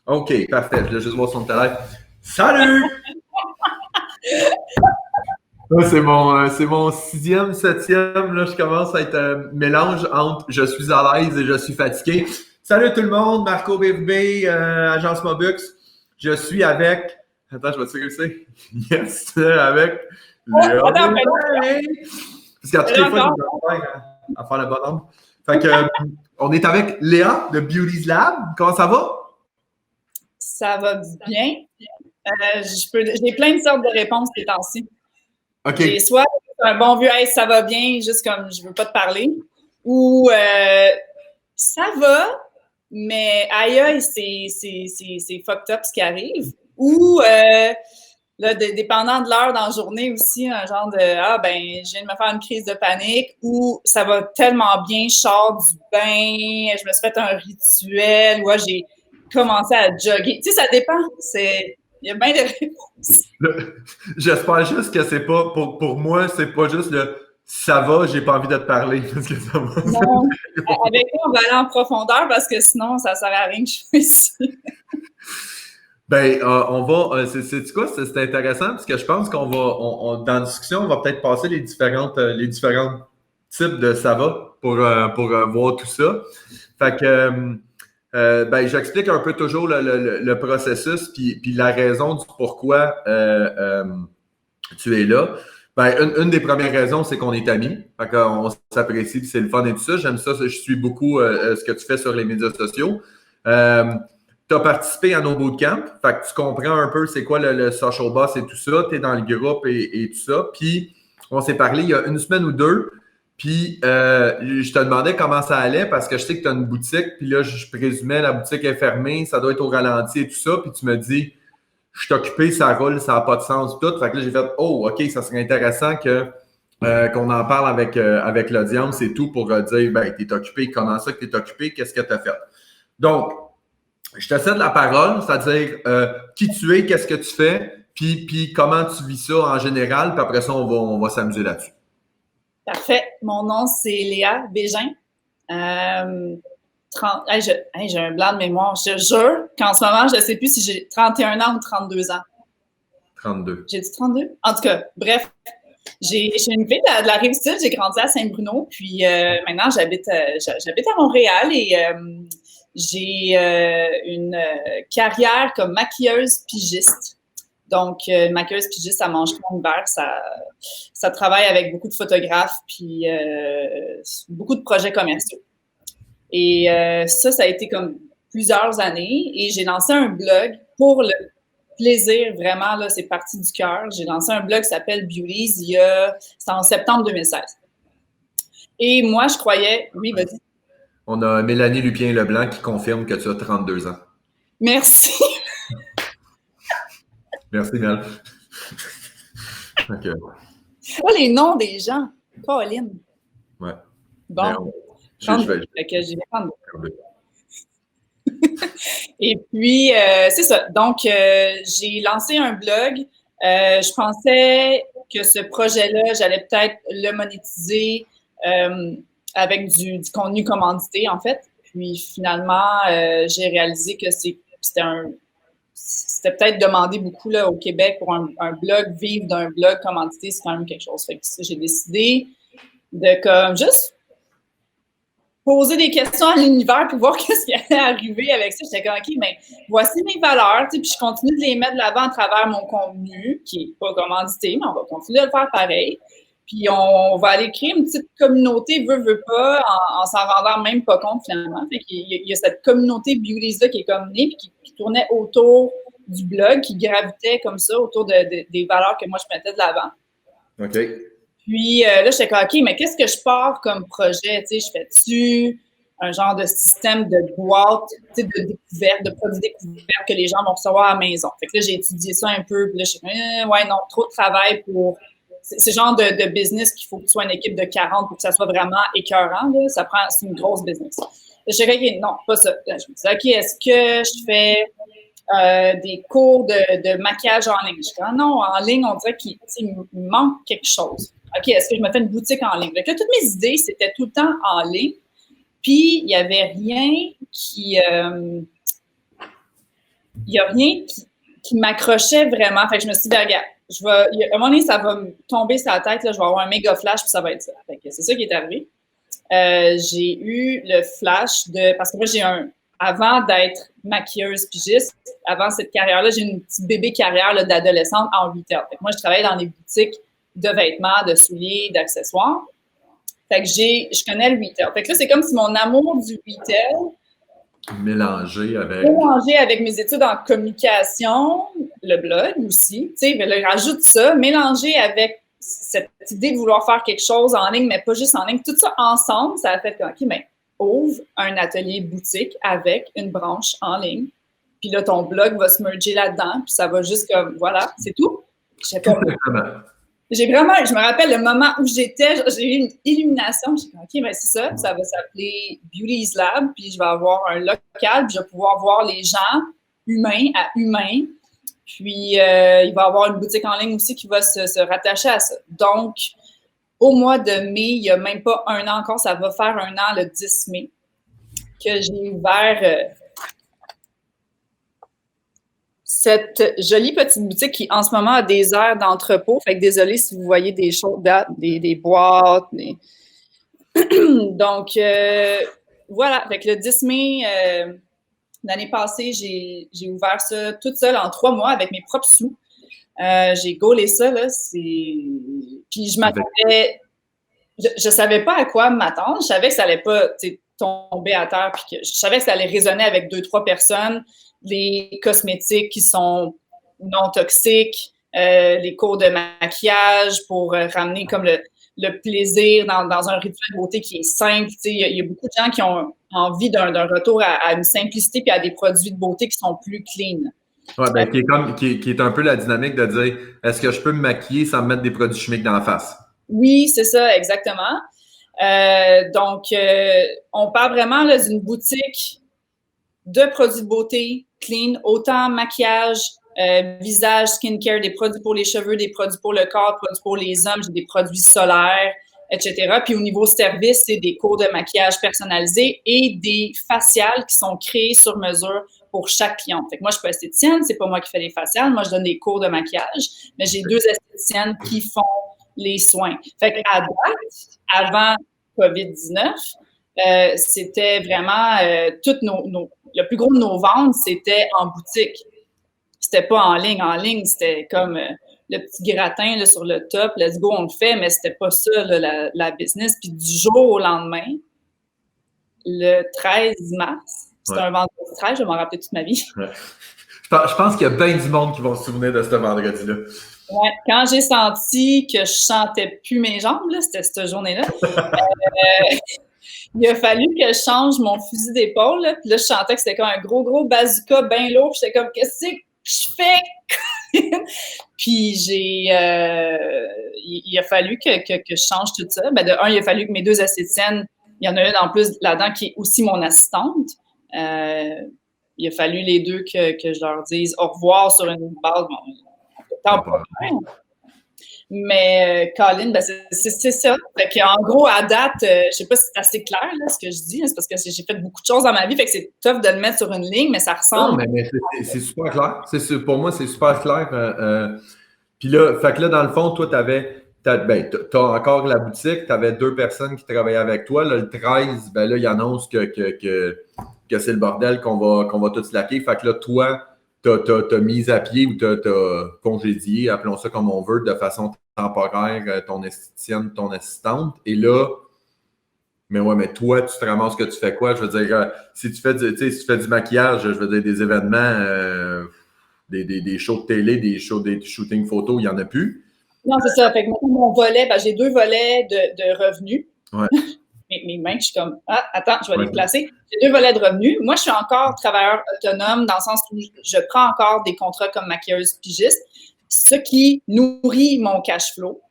OK, parfait. Je voulais juste voir son téléphone. Salut! Là, c'est mon sixième, septième. Là, je commence à être un mélange entre je suis à l'aise et je suis fatigué. Salut tout le monde, Marco BFB, Agence Mobux. Je suis avec. Attends, je vais te réussir. Yes, avec Léa. Attends, Parce qu'à toutes les fois, je vais à faire le bonhomme. Fait que, on est avec Léa de Beauty's Lab. Comment ça va? Ça va bien. J'ai plein de sortes de réponses ces temps-ci. OK. J'ai soit un bon vieux hey, ça va bien, juste comme je veux pas te parler, ou ça va, mais aïe aïe, c'est fucked up ce qui arrive. Ou là, dépendant de l'heure dans la journée aussi, un genre de je viens de me faire une crise de panique, ou ça va tellement bien, je sors du bain, je me suis fait un rituel, ou j'ai commencé à jogger. Tu sais, ça dépend. Il y a bien des réponses. J'espère juste que c'est pas, pour moi, c'est pas juste le ça va, j'ai pas envie de te parler parce que ça va. Non, avec toi, on va aller en profondeur parce que sinon, ça sert à rien que je sois ici. Ben, on va, c'est quoi, c'est intéressant parce que je pense qu'on va, dans la discussion, on va peut-être passer les différents types de ça va pour voir tout ça. Fait que, ben, j'explique un peu toujours le processus puis la raison du pourquoi tu es là. Ben, une des premières raisons, c'est qu'on est amis. Fait qu'on s'apprécie, c'est le fun et tout ça. J'aime ça, je suis beaucoup ce que tu fais sur les médias sociaux. Tu as participé à nos bootcamps, fait que tu comprends un peu c'est quoi le social boss et tout ça. Tu es dans le groupe et tout ça. Puis, on s'est parlé il y a une semaine ou deux. Puis, je te demandais comment ça allait parce que je sais que tu as une boutique. Puis là, je présumais la boutique est fermée, ça doit être au ralenti et tout ça. Puis tu me dis, je suis occupé, ça roule, ça n'a pas de sens, tout. Fait que là, j'ai fait, oh, OK, ça serait intéressant qu'on en parle avec l'audience et tout pour dire, ben, t'es occupé, comment ça que t'es occupé, qu'est-ce que tu as fait? Donc, je te cède la parole, c'est-à-dire qui tu es, qu'est-ce que tu fais, puis comment tu vis ça en général, puis après ça, on va s'amuser là-dessus. Parfait. Mon nom, c'est Léa Bégin. J'ai un blanc de mémoire. Je jure qu'en ce moment, je ne sais plus si j'ai 31 ans ou 32 ans. 32. J'ai dit 32? En tout cas, bref, j'ai une ville de la Rive-Sud. J'ai grandi à Saint-Bruno. Puis maintenant, j'habite à Montréal et j'ai une carrière comme maquilleuse pigiste. Donc, maquilleuse pigiste à Mancheron hiver, ça travaille avec beaucoup de photographes puis beaucoup de projets commerciaux. Et ça a été comme plusieurs années. Et j'ai lancé un blog pour le plaisir, vraiment, là, c'est parti du cœur. J'ai lancé un blog qui s'appelle Beauties, c'est en septembre 2016. Et moi, je croyais... Oui, vas-y. On a Mélanie Lupien-Leblanc qui confirme que tu as 32 ans. Merci. Merci, Mel. Okay. Oh, les noms des gens. Pauline. Ouais. Bon. J'ai 32. Et puis, c'est ça. Donc, j'ai lancé un blog. Je pensais que ce projet-là, j'allais peut-être le monétiser avec du contenu commandité, en fait. Puis, finalement, j'ai réalisé que c'était peut-être demandé beaucoup là, au Québec pour un blog, vivre d'un blog commandité, c'est quand même quelque chose. Fait que j'ai décidé de comme juste poser des questions à l'univers pour voir qu'est-ce qui allait arriver avec ça. J'étais comme, OK, mais voici mes valeurs, tu sais, puis je continue de les mettre de l'avant à travers mon contenu, qui n'est pas commandité, mais on va continuer de le faire pareil. Puis on va aller créer une petite communauté, veut pas, en s'en rendant même pas compte finalement. Fait qu'il y a cette communauté Beauties-là qui est comme née, puis qui tournait autour du blog, qui gravitait comme ça autour des valeurs que moi je mettais de l'avant. OK. Puis là, j'étais comme, OK, mais qu'est-ce que je pars comme projet? Tu sais, je fais-tu un genre de système de boîte, tu sais, de découverte, de produits découvertes que les gens vont recevoir à la maison. Fait que là, j'ai étudié ça un peu. Puis là, je suis ouais, non, trop de travail pour... C'est le genre de business qu'il faut que tu sois une équipe de 40 pour que ça soit vraiment écœurant. Là. C'est une grosse business. Je suis OK, non, pas ça. Là, je me dis, OK, est-ce que je fais des cours de maquillage en ligne? Je dis, non, en ligne, on dirait qu'il manque quelque chose. OK, est-ce que je me fais une boutique en ligne? Donc là, toutes mes idées, c'était tout le temps en ligne. Puis, il n'y avait rien qui il n'y a rien qui m'accrochait vraiment. Fait que je me suis dit, ben, regarde, à un moment donné, ça va me tomber sur la tête, là, je vais avoir un méga flash, puis ça va être ça. Fait que c'est ça qui est arrivé. J'ai eu le flash parce que moi, avant d'être maquilleuse pigiste, avant cette carrière-là, j'ai une petite bébé carrière là, d'adolescente en retail. Fait que moi, je travaillais dans les boutiques de vêtements, de souliers, d'accessoires. Fait que je connais le retail. Fait que là, c'est comme si mon amour du retail mélangé avec mes études en communication, le blog aussi, tu sais, ben, rajoute ça, mélangé avec cette idée de vouloir faire quelque chose en ligne, mais pas juste en ligne, tout ça ensemble, ça a fait que, OK, mais ouvre un atelier boutique avec une branche en ligne, puis là, ton blog va se merger là-dedans, puis ça va juste comme, voilà, c'est tout. J'ai vraiment, je me rappelle le moment où j'ai eu une illumination. J'ai dit, OK, ben c'est ça va s'appeler Beauty's Lab, puis je vais avoir un local, puis je vais pouvoir voir les gens humains à humains. Puis, il va y avoir une boutique en ligne aussi qui va se rattacher à ça. Donc, au mois de mai, il n'y a même pas un an encore, ça va faire un an le 10 mai, que j'ai ouvert cette jolie petite boutique qui, en ce moment, a des airs d'entrepôt. Fait que désolé si vous voyez des choses, des boîtes. Donc, voilà. Fait que le 10 mai, l'année passée, j'ai ouvert ça toute seule en 3 mois avec mes propres sous. J'ai gaulé ça, là. Puis je m'attendais... Je savais pas à quoi m'attendre. Je savais que ça allait pas tomber à terre. Puis je savais que ça allait résonner avec 2-3 personnes. Les cosmétiques qui sont non toxiques, les cours de maquillage pour ramener comme le plaisir dans un rituel de beauté qui est simple. Il y a beaucoup de gens qui ont envie d'un retour à une simplicité puis à des produits de beauté qui sont plus clean. Oui, ben, qui est un peu la dynamique de dire est-ce que je peux me maquiller sans me mettre des produits chimiques dans la face? Oui, c'est ça, exactement. Donc, on parle vraiment là, d'une boutique de produits de beauté clean, autant maquillage, visage, skincare, des produits pour les cheveux, des produits pour le corps, des produits pour les hommes, j'ai des produits solaires, etc. Puis au niveau service, c'est des cours de maquillage personnalisés et des faciales qui sont créés sur mesure pour chaque cliente. Fait que moi, je suis pas esthéticienne, c'est pas moi qui fais les faciales, moi, je donne des cours de maquillage, mais j'ai 2 esthéticiennes qui font les soins. Fait qu'à date, avant COVID-19, c'était vraiment toutes le plus gros de nos ventes, c'était en boutique. C'était pas en ligne. En ligne, c'était comme le petit gratin là, sur le top, let's go, on le fait, mais c'était pas ça là, la business. Puis du jour au lendemain, le 13 mars, c'était un vendredi 13, je vais m'en rappeler toute ma vie. Ouais. Je pense qu'il y a bien du monde qui vont se souvenir de ce vendredi-là. Ouais, quand j'ai senti que je sentais plus mes jambes, là, c'était cette journée-là. Il a fallu que je change mon fusil d'épaule. Là. Puis là, je sentais que c'était comme un gros bazooka bien lourd. Puis j'étais comme, qu'est-ce que je fais? Puis il a fallu que je change tout ça. Ben, de un, il a fallu que mes 2 esthéticiennes, il y en a une en plus là-dedans qui est aussi mon assistante. Il a fallu les 2 que je leur dise au revoir sur une base. Bon, mais Colin, ben c'est ça. Fait qu'en gros, à date, je sais pas si c'est assez clair là, ce que je dis, c'est parce que j'ai fait beaucoup de choses dans ma vie, fait que c'est tough de le mettre sur une ligne, mais ça ressemble. Non, mais c'est super clair. Pour moi, c'est super clair. Puis là, fait que là, dans le fond, toi, t'as encore la boutique, tu avais 2 personnes qui travaillaient avec toi. Là, le 13, ben là, il annonce que c'est le bordel qu'on va tout slacker. Fait que là, toi, t'as mis à pied ou t'as congédié, appelons ça comme on veut, de façon temporaire, ton esthéticienne, ton assistante. Et là, mais toi, tu te ramasses que tu fais quoi? Je veux dire, si tu fais du maquillage, je veux dire, des événements, des shows de télé, des shootings photos, il n'y en a plus. Non, c'est ça. Fait que mon volet, ben, j'ai 2 volets de revenus. Ouais. Mes mains, je suis comme, attends, je vais les placer. J'ai 2 volets de revenus. Moi, je suis encore travailleur autonome dans le sens où je prends encore des contrats comme maquilleuse pigiste, ce qui nourrit mon cash flow.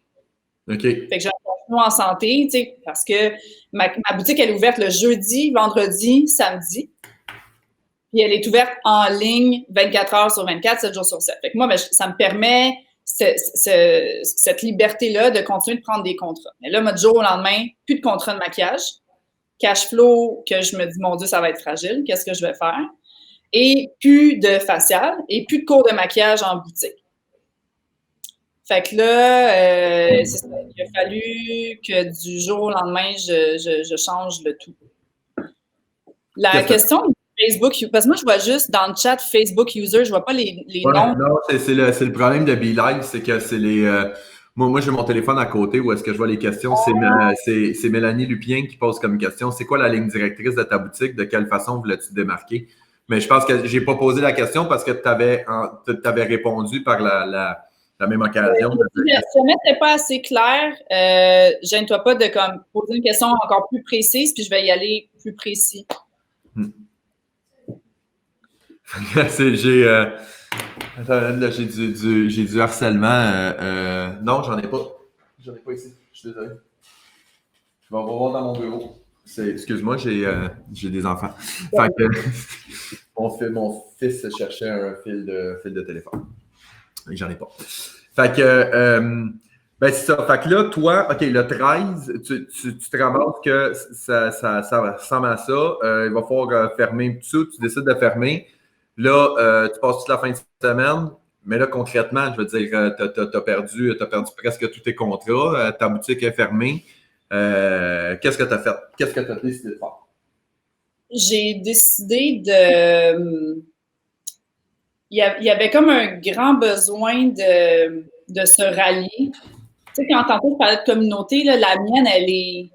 OK. Fait que j'ai un cash flow en santé, tu sais, parce que ma boutique, elle est ouverte le jeudi, vendredi, samedi. Puis elle est ouverte en ligne 24 heures sur 24, 7 jours sur 7. Fait que moi, ben, ça me permet cette liberté-là de continuer de prendre des contrats. Mais là, moi, du jour au lendemain, plus de contrat de maquillage. Cash flow, que je me dis, mon Dieu, ça va être fragile. Qu'est-ce que je vais faire? et plus de facial et plus de cours de maquillage en boutique. Fait que là, c'est ça, il a fallu que du jour au lendemain, je change le tout. La question de Facebook, parce que moi, je vois juste dans le chat Facebook user, je vois pas les noms. Non, c'est le problème de BeLive, c'est que c'est les... moi, j'ai mon téléphone à côté où est-ce que je vois les questions. C'est Mélanie Lupien qui pose comme question. C'est quoi la ligne directrice de ta boutique? De quelle façon voulais-tu te démarquer? Mais je pense que j'ai pas posé la question parce que tu avais répondu par la même occasion. Si jamais c'était pas assez clair, gêne-toi pas de comme, poser une question encore plus précise, puis je vais y aller plus précis. J'ai du harcèlement. Non, j'en ai pas. J'en ai pas ici. Je suis désolé. Je vais voir dans mon bureau. Excuse-moi, j'ai des enfants. Fait que, mon fils cherchait un fil de téléphone. Et j'en ai pas. Fait que, ben c'est ça. Fait que là, toi, OK, le 13, tu te ramasses que ça ressemble à ça. Il va falloir fermer tout ça. Tu décides de fermer. Là, tu passes toute la fin de semaine. Mais là, concrètement, je veux dire, tu as perdu presque tous tes contrats. Ta boutique est fermée. Qu'est-ce que tu as fait? Qu'est-ce que tu as décidé de faire? J'ai décidé de... Il y avait comme un grand besoin de se rallier. Tu sais, quand tantôt je parlais de communauté, là, la mienne, elle est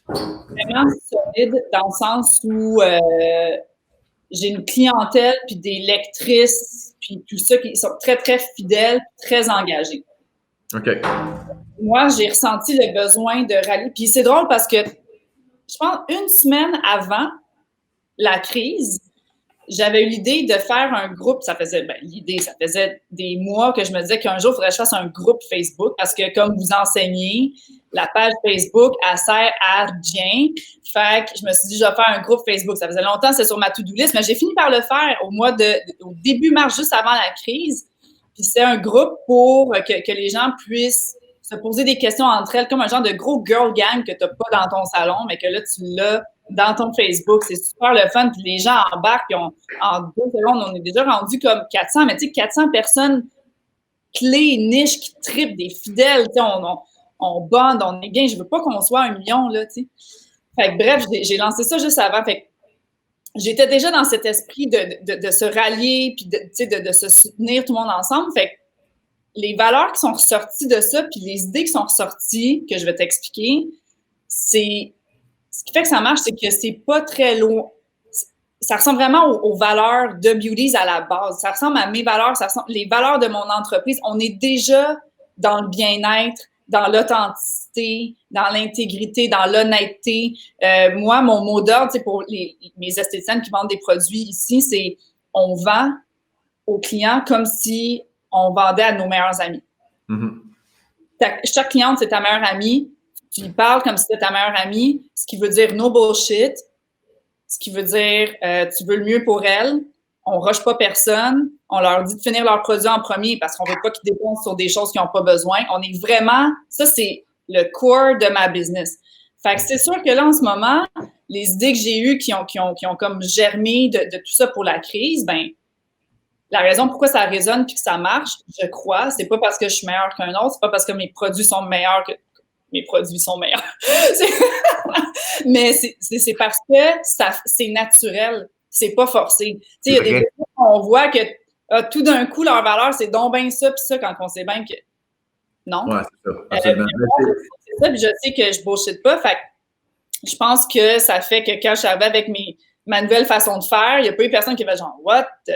vraiment solide dans le sens où j'ai une clientèle, puis des lectrices, puis tout ça, qui sont très, très fidèles, très engagées. OK. Moi, j'ai ressenti le besoin de rallier. Puis c'est drôle parce que, je pense, une semaine avant la crise, j'avais eu l'idée de faire un groupe. Ça faisait des mois que je me disais qu'un jour, il faudrait que je fasse un groupe Facebook parce que, comme vous enseignez, la page Facebook, elle sert à rien. Fait que je me suis dit, je vais faire un groupe Facebook. Ça faisait longtemps, c'est sur ma to-do list, mais j'ai fini par le faire au début mars, juste avant la crise. Puis c'est un groupe pour que les gens puissent se poser des questions entre elles, comme un genre de gros girl gang que tu n'as pas dans ton salon, mais que là, tu l'as dans ton Facebook. C'est super le fun. Puis les gens embarquent. Puis en 2 secondes, on est déjà rendu comme 400. Mais tu sais, 400 personnes clés, niches, qui trippent, des fidèles. Tu sais, on bande, on est bien. Je veux pas qu'on soit 1 million, là, tu sais. Fait que bref, j'ai lancé ça juste avant. Fait que j'étais déjà dans cet esprit de se rallier puis de se soutenir tout le monde ensemble. Fait que les valeurs qui sont ressorties de ça puis les idées qui sont ressorties, que je vais t'expliquer, c'est... Ce qui fait que ça marche, c'est que c'est pas très loin. Ça ressemble vraiment aux valeurs de Beauties à la base. Ça ressemble à mes valeurs, les valeurs de mon entreprise. On est déjà dans le bien-être, dans l'authenticité, dans l'intégrité, dans l'honnêteté. Moi, mon mot d'ordre, pour mes esthéticiennes qui vendent des produits ici, c'est on vend aux clients comme si on vendait à nos meilleurs amis. Mm-hmm. Chaque cliente, c'est ta meilleure amie. Tu lui parles comme si c'était ta meilleure amie, ce qui veut dire no bullshit, ce qui veut dire tu veux le mieux pour elle, on ne rush pas personne, on leur dit de finir leurs produits en premier parce qu'on ne veut pas qu'ils dépensent sur des choses qu'ils n'ont pas besoin. On est vraiment, ça c'est le core de ma business. Fait que c'est sûr que là en ce moment, les idées que j'ai eues qui ont comme germé de tout ça pour la crise, ben la raison pourquoi ça résonne puis que ça marche, je crois, c'est pas parce que je suis meilleure qu'un autre, c'est pas parce que mes produits sont meilleurs que mes produits sont meilleurs. Mais c'est parce que c'est naturel. C'est pas forcé. Tu sais, il y a des gens on voit que tout d'un coup, leur valeur, c'est donc bien ça, puis ça, quand on sait bien que non. Ouais, c'est ça. Absolument. C'est ça, puis je sais que je bullshit pas. Fait que je pense que ça fait que quand je suis arrivée avec ma nouvelle façon de faire, il n'y a pas eu personne qui va genre, what the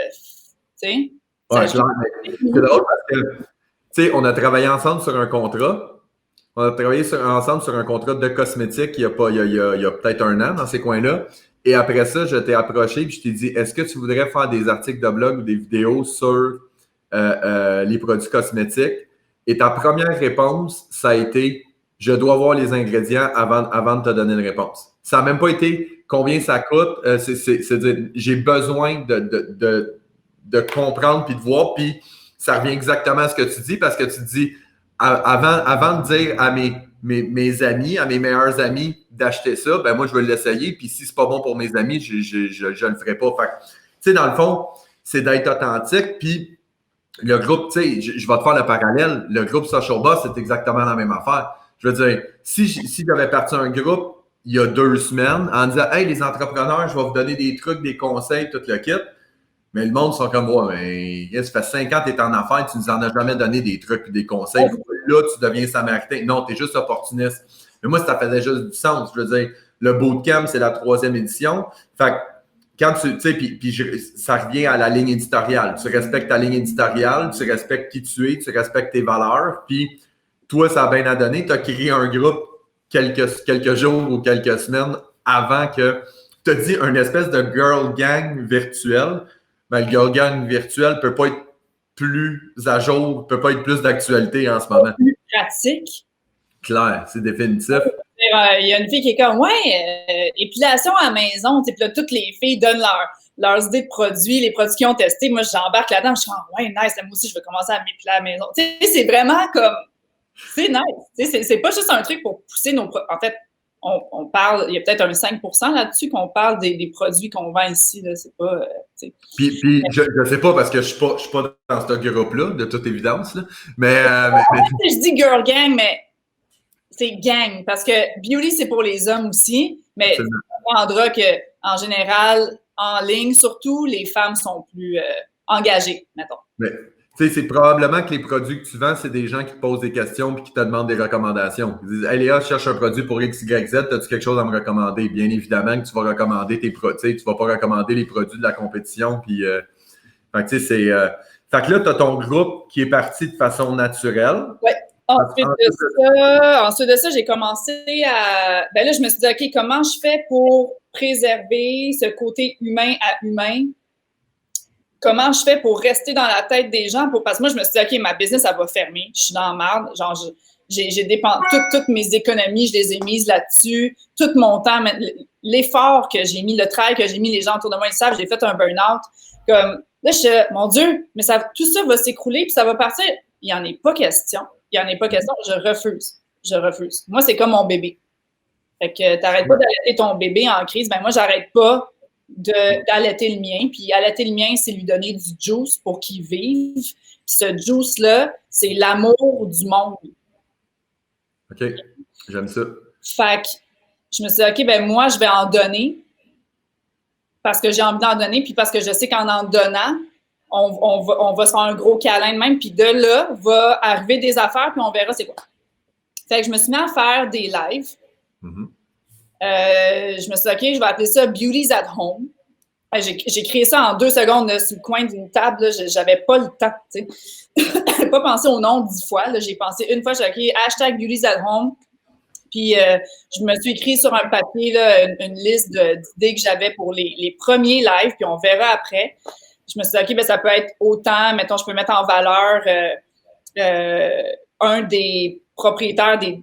tu sais? Ouais, c'est drôle parce que, tu sais, on a travaillé ensemble sur un contrat. On a travaillé ensemble sur un contrat de cosmétique il y a peut-être 1 an dans ces coins-là. Et après ça, je t'ai approché et je t'ai dit, est-ce que tu voudrais faire des articles de blog ou des vidéos sur les produits cosmétiques? Et ta première réponse, ça a été, je dois voir les ingrédients avant de te donner une réponse. Ça n'a même pas été combien ça coûte. C'est-à-dire, j'ai besoin de comprendre puis de voir. Puis ça revient exactement à ce que tu dis parce que tu dis, avant de dire à mes amis, à mes meilleurs amis d'acheter ça, ben moi, je veux l'essayer. Puis si c'est pas bon pour mes amis, je le ferai pas. Fait sais, dans le fond, c'est d'être authentique, puis le groupe, tu sais, je vais te faire le parallèle, le groupe Social Boss, c'est exactement la même affaire. Je veux dire, si j'avais parti un groupe il y a 2 semaines en disant « Hey, les entrepreneurs, je vais vous donner des trucs, des conseils, tout le kit », mais le monde sont comme « Ouais, mais ça fait 5 ans que tu es en affaires, tu nous en as jamais donné des trucs et des conseils. Là, tu deviens samaritain. Non, tu es juste opportuniste. » Mais moi, ça faisait juste du sens. Je veux dire, le bootcamp, c'est la 3e édition. Fait que quand tu sais, puis ça revient à la ligne éditoriale. Tu respectes ta ligne éditoriale, tu respectes qui tu es, tu respectes tes valeurs. Puis toi, ça a bien à donner. Tu as créé un groupe quelques jours ou quelques semaines avant que tu as dit une espèce de girl gang virtuel. Ben, le girl gang virtuel ne peut pas être plus à jour, ne peut pas être plus d'actualité en ce moment. Plus pratique. Clair, c'est définitif. Il y a une fille qui est comme, épilation à la maison. Puis là, toutes les filles donnent leurs idées de produits, les produits qu'ils ont testés. Moi, j'embarque là-dedans. Je suis comme, ouais, nice, moi aussi, je vais commencer à m'épiler à la maison. Tu sais, c'est vraiment comme, c'est nice. Tu sais, c'est pas juste un truc pour pousser nos produits. En fait, on parle, il y a peut-être un 5% là-dessus qu'on parle des produits qu'on vend ici. Là, c'est pas. Puis je sais pas parce que je suis pas dans ce groupe-là, de toute évidence. Là, mais je dis girl gang, mais c'est gang, parce que beauty, c'est pour les hommes aussi, mais tu comprendras qu'en général, en ligne, surtout, les femmes sont plus engagées, mettons. Mais tu sais, c'est probablement que les produits que tu vends, c'est des gens qui te posent des questions et qui te demandent des recommandations. Ils disent « Hey Léa, je cherche un produit pour X, Y, Z, as-tu quelque chose à me recommander? » Bien évidemment que tu vas recommander tes produits, tu vas pas recommander les produits de la compétition. Puis, fait que tu sais, c'est... fait que là, tu as ton groupe qui est parti de façon naturelle. Oui. Ensuite de ça, j'ai commencé à... Ben là, je me suis dit, OK, comment je fais pour préserver ce côté humain à humain? Comment je fais pour rester dans la tête des gens? Parce que moi, je me suis dit, OK, ma business, elle va fermer. Je suis dans la merde. Genre, j'ai dépensé toutes mes économies, je les ai mises là-dessus. Tout mon temps, l'effort que j'ai mis, le travail que j'ai mis, les gens autour de moi, ils savent, j'ai fait un burn-out. Comme, là, je suis, mon Dieu, mais tout ça va s'écrouler puis ça va partir. Il n'y en est pas question. Il n'y en est pas question. Je refuse. Je refuse. Moi, c'est comme mon bébé. Fait que t'arrêtes pas d'allaiter ton bébé en crise. Ben moi, j'arrête pas d'allaiter le mien. Puis allaiter le mien, c'est lui donner du juice pour qu'il vive. Puis ce juice-là, c'est l'amour du monde. OK. J'aime ça. Fait que je me suis dit, OK, ben moi, je vais en donner parce que j'ai envie d'en donner puis parce que je sais qu'en donnant, on va se faire un gros câlin de même, puis de là, va arriver des affaires, puis on verra c'est quoi. Fait que je me suis mis à faire des lives. Mm-hmm. Je me suis dit, OK, je vais appeler ça Beauties at Home. J'ai créé ça en 2 secondes là, sur le coin d'une table. Là, j'avais pas le temps. Je n'ai pas pensé au nom 10 fois. Là, j'ai pensé une fois, j'ai dit, OK, #Beauties at Home. Puis, je me suis écrit sur un papier là, une liste d'idées que j'avais pour les premiers lives, puis on verra après. Je me suis dit, OK, ben, ça peut être autant, mettons, je peux mettre en valeur un des propriétaires des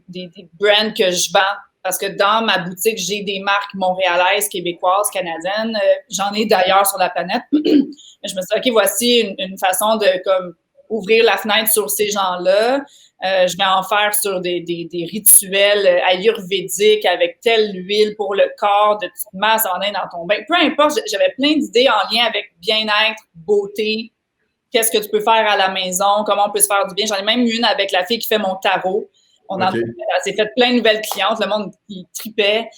brands que je vends. Parce que dans ma boutique, j'ai des marques montréalaises, québécoises, canadiennes. J'en ai d'ailleurs sur la planète. Mais je me suis dit, OK, voici une façon de comme ouvrir la fenêtre sur ces gens-là. Je vais en faire sur des rituels ayurvédiques avec telle huile pour le corps, de petites masses en dans ton bain. Peu importe, j'avais plein d'idées en lien avec bien-être, beauté, qu'est-ce que tu peux faire à la maison, comment on peut se faire du bien. J'en ai même une avec la fille qui fait mon tarot. Elle s'est fait plein de nouvelles clientes, le monde qui tripait.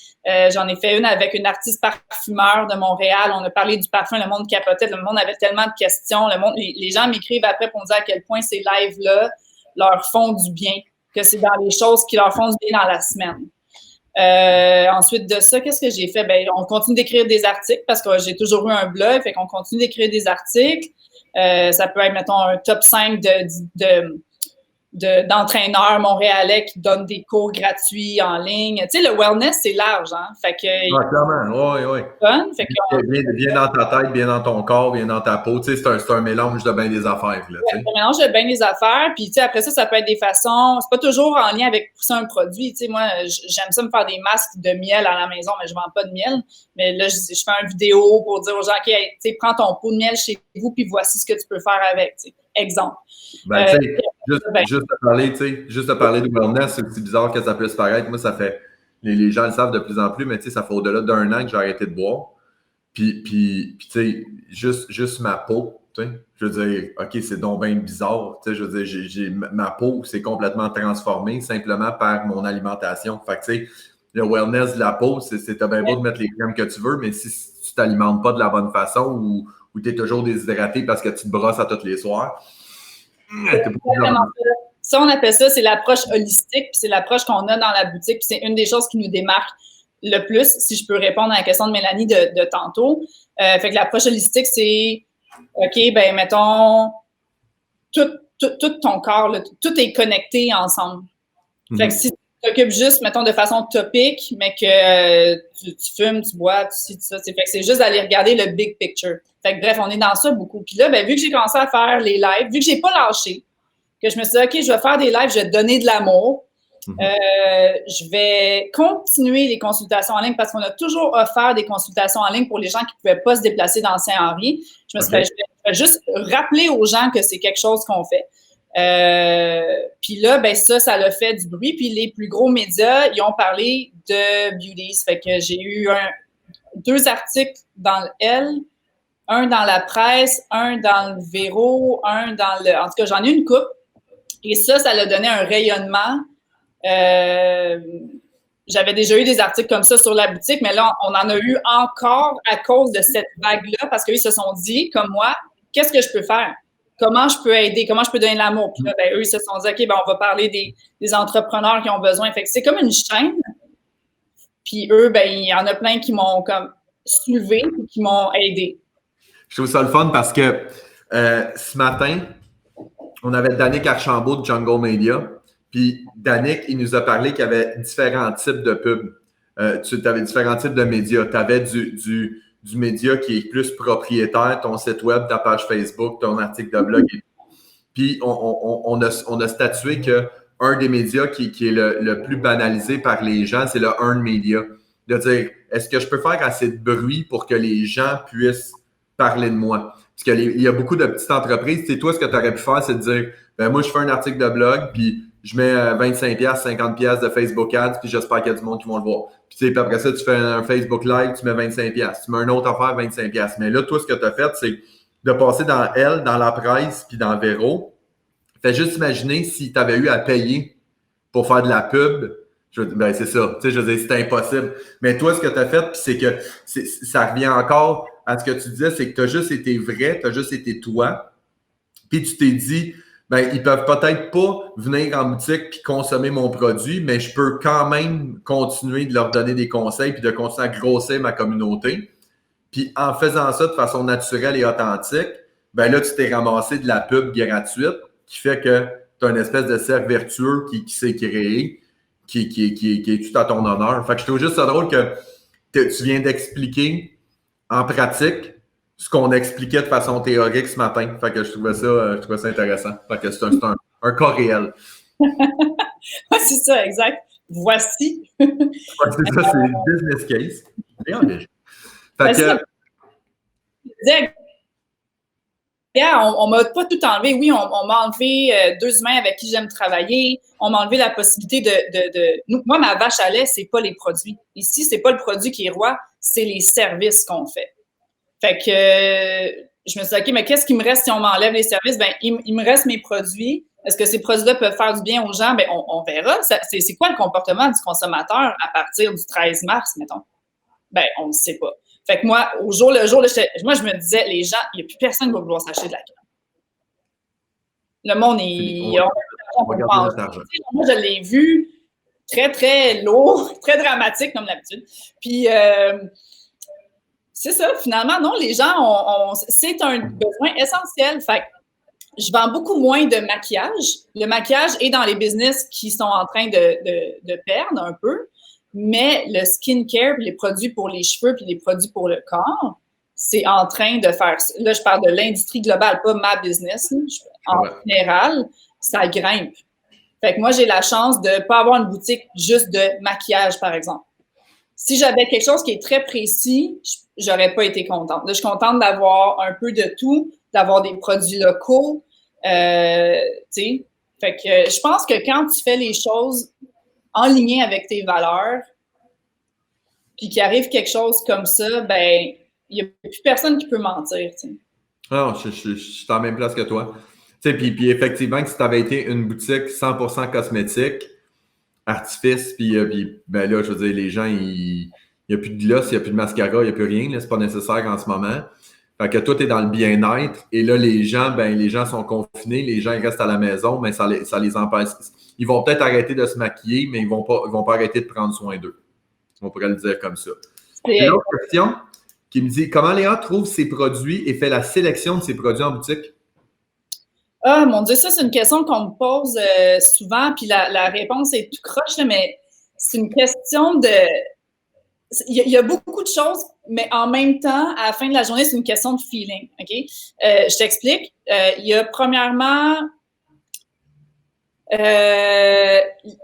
J'en ai fait une avec une artiste parfumeur de Montréal. On a parlé du parfum, le monde capotait, le monde avait tellement de questions. Les gens m'écrivent après pour me dire à quel point ces lives-là leur font du bien, que c'est dans les choses qui leur font du bien dans la semaine. Ensuite de ça, qu'est-ce que j'ai fait? Ben, on continue d'écrire des articles parce que j'ai toujours eu un blog, fait qu'on continue d'écrire des articles. Ça peut être, mettons, un top 5 d'entraîneurs montréalais qui donnent des cours gratuits en ligne. Tu sais, le wellness, c'est large, hein? Fait que... clairement, oui. Bien dans ta tête, bien dans ton corps, bien dans ta peau. Tu sais, c'est un mélange de bien des affaires. Là, c'est un mélange de bien des affaires. Puis, tu sais, après ça peut être des façons... C'est pas toujours en lien avec pousser un produit. Tu sais, moi, j'aime ça me faire des masques de miel à la maison, mais je vends pas de miel. Mais là, je fais une vidéo pour dire aux gens, OK, tu sais, prends ton pot de miel chez vous, puis voici ce que tu peux faire avec. Tu sais. Exemple. Ben, juste de parler de wellness, c'est aussi bizarre que ça puisse paraître. Moi, ça fait, les gens le savent de plus en plus, mais tu sais, ça fait au-delà d'1 an que j'ai arrêté de boire. Puis tu sais, juste ma peau, tu sais, je veux dire, OK, c'est donc bien bizarre. Tu sais, je veux dire, ma peau s'est complètement transformée simplement par mon alimentation. Fait que, tu sais, le wellness de la peau, t'as bien beau de mettre les crèmes que tu veux, mais si tu t'alimentes pas de la bonne façon ou tu es toujours déshydraté parce que tu te brosses à tous les soirs, t'es pas ça, on appelle ça, c'est l'approche holistique, puis c'est l'approche qu'on a dans la boutique, puis c'est une des choses qui nous démarque le plus, si je peux répondre à la question de Mélanie de tantôt. Fait que l'approche holistique, c'est, OK, ben mettons, tout ton corps, là, tout est connecté ensemble. Fait que si tu t'occupes juste, mettons, de façon topique, mais que tu fumes, tu bois, tu ça, fait que c'est juste d'aller regarder le big picture. Fait que bref, on est dans ça beaucoup. Puis là, ben, vu que j'ai commencé à faire les lives, vu que j'ai pas lâché, que je me suis dit, OK, je vais faire des lives, je vais te donner de l'amour. Je vais continuer les consultations en ligne parce qu'on a toujours offert des consultations en ligne pour les gens qui ne pouvaient pas se déplacer dans Saint-Henri. Je me je vais juste rappeler aux gens que c'est quelque chose qu'on fait. Puis là, ben ça l'a fait du bruit. Puis les plus gros médias, ils ont parlé de Beauties. Fait que j'ai eu 2 articles dans le Elle, un dans la presse, un dans le Véro, un dans le... En tout cas, j'en ai une couple. Et ça l'a donné un rayonnement. J'avais déjà eu des articles comme ça sur la boutique, mais là, on en a eu encore à cause de cette vague-là, parce qu'ils se sont dit, comme moi, qu'est-ce que je peux faire? Comment je peux aider? Comment je peux donner de l'amour? Puis là, ben, eux, ils se sont dit, OK, ben, on va parler des entrepreneurs qui ont besoin. Fait que c'est comme une chaîne. Puis eux, ben, il y en a plein qui m'ont comme soulevé et qui m'ont aidé. Je trouve ça le fun parce que ce matin, on avait Danick Archambault de Jungle Media. Puis Danick, il nous a parlé qu'il y avait différents types de pubs. Tu avais différents types de médias. Tu avais du média qui est plus propriétaire, ton site web, ta page Facebook, ton article de blog. Puis on a statué qu'un des médias qui est le plus banalisé par les gens, c'est le earned media. De dire, est-ce que je peux faire assez de bruit pour que les gens puissent parler de moi? Parce qu'il y a beaucoup de petites entreprises. Tu sais, toi, ce que tu aurais pu faire, c'est de dire, ben moi, je fais un article de blog, puis je mets 25$, 50$ de Facebook Ads, puis j'espère qu'il y a du monde qui vont le voir. Puis après ça, tu fais un Facebook Live, tu mets 25$. Tu mets un autre affaire, 25$. Mais là, toi, ce que tu as fait, c'est de passer dans Elle, dans la presse, puis dans Véro. Fais juste imaginer si tu avais eu à payer pour faire de la pub. Ben, c'est ça. Tu sais, je veux dire, c'était impossible. Mais toi, ce que tu as fait, c'est que ça revient encore à ce que tu disais, c'est que tu as juste été vrai, tu as juste été toi. Puis tu t'es dit, ben, ils peuvent peut-être pas venir en boutique puis consommer mon produit, mais je peux quand même continuer de leur donner des conseils puis de continuer à grossir ma communauté. Puis en faisant ça de façon naturelle et authentique, ben là, tu t'es ramassé de la pub gratuite qui fait que tu as une espèce de cercle vertueux qui s'est créé, qui est tout à ton honneur. Fait que je trouve juste ça drôle que tu viens d'expliquer en pratique ce qu'on expliquait de façon théorique ce matin. Fait que je trouvais ça intéressant. Fait que c'est un cas réel. C'est ça, exact. Voici. C'est ça, c'est le business case. Et engagé. Fait que... On m'a pas tout enlevé. Oui, on m'a enlevé 2 humains avec qui j'aime travailler. On m'a enlevé la possibilité de... Moi, ma vache à lait, c'est pas les produits. Ici, c'est pas le produit qui est roi, c'est les services qu'on fait. Fait que je me suis dit, OK, mais qu'est-ce qui me reste si on m'enlève les services? Ben, il me reste mes produits. Est-ce que ces produits-là peuvent faire du bien aux gens? Ben, on verra. C'est quoi le comportement du consommateur à partir du 13 mars, mettons? Ben, on ne sait pas. Fait que moi, au jour le jour, là, moi, je me disais, les gens, il n'y a plus personne qui va vouloir s'acheter de la crème. Le monde, moi, je l'ai vu très, très lourd, très dramatique, comme d'habitude. Puis, c'est ça, finalement, non, les gens, c'est un besoin essentiel. Fait que je vends beaucoup moins de maquillage. Le maquillage est dans les business qui sont en train de perdre un peu. Mais le skincare, les produits pour les cheveux puis les produits pour le corps, c'est en train de faire... Là, je parle de l'industrie globale, pas ma business. En général, ça grimpe. Fait que moi, j'ai la chance de ne pas avoir une boutique juste de maquillage, par exemple. Si j'avais quelque chose qui est très précis, j'aurais pas été contente. Là, je suis contente d'avoir un peu de tout, d'avoir des produits locaux. Tu sais, fait que je pense que quand tu fais les choses en lien avec tes valeurs, puis qu'il arrive quelque chose comme ça, ben il n'y a plus personne qui peut mentir. Tu sais. Non, je suis en même place que toi. Tu sais, puis effectivement, que si tu avais été une boutique 100% cosmétique, artifice, puis ben là, je veux dire, les gens, il n'y a plus de gloss, il n'y a plus de mascara, il n'y a plus rien, là, c'est pas nécessaire en ce moment. Fait que toi, tu es dans le bien-être, et là, les gens sont confinés, les gens ils restent à la maison, mais ça les empêche. Ils vont peut-être arrêter de se maquiller, mais ils vont pas arrêter de prendre soin d'eux. On pourrait le dire comme ça. Une autre question qui me dit, comment Léa trouve ses produits et fait la sélection de ses produits en boutique? Ah, mon Dieu, ça, c'est une question qu'on me pose souvent, puis la réponse est tout croche, là, mais c'est une question de... Il y a beaucoup de choses, mais en même temps, à la fin de la journée, c'est une question de feeling, OK? Je t'explique. Il y a premièrement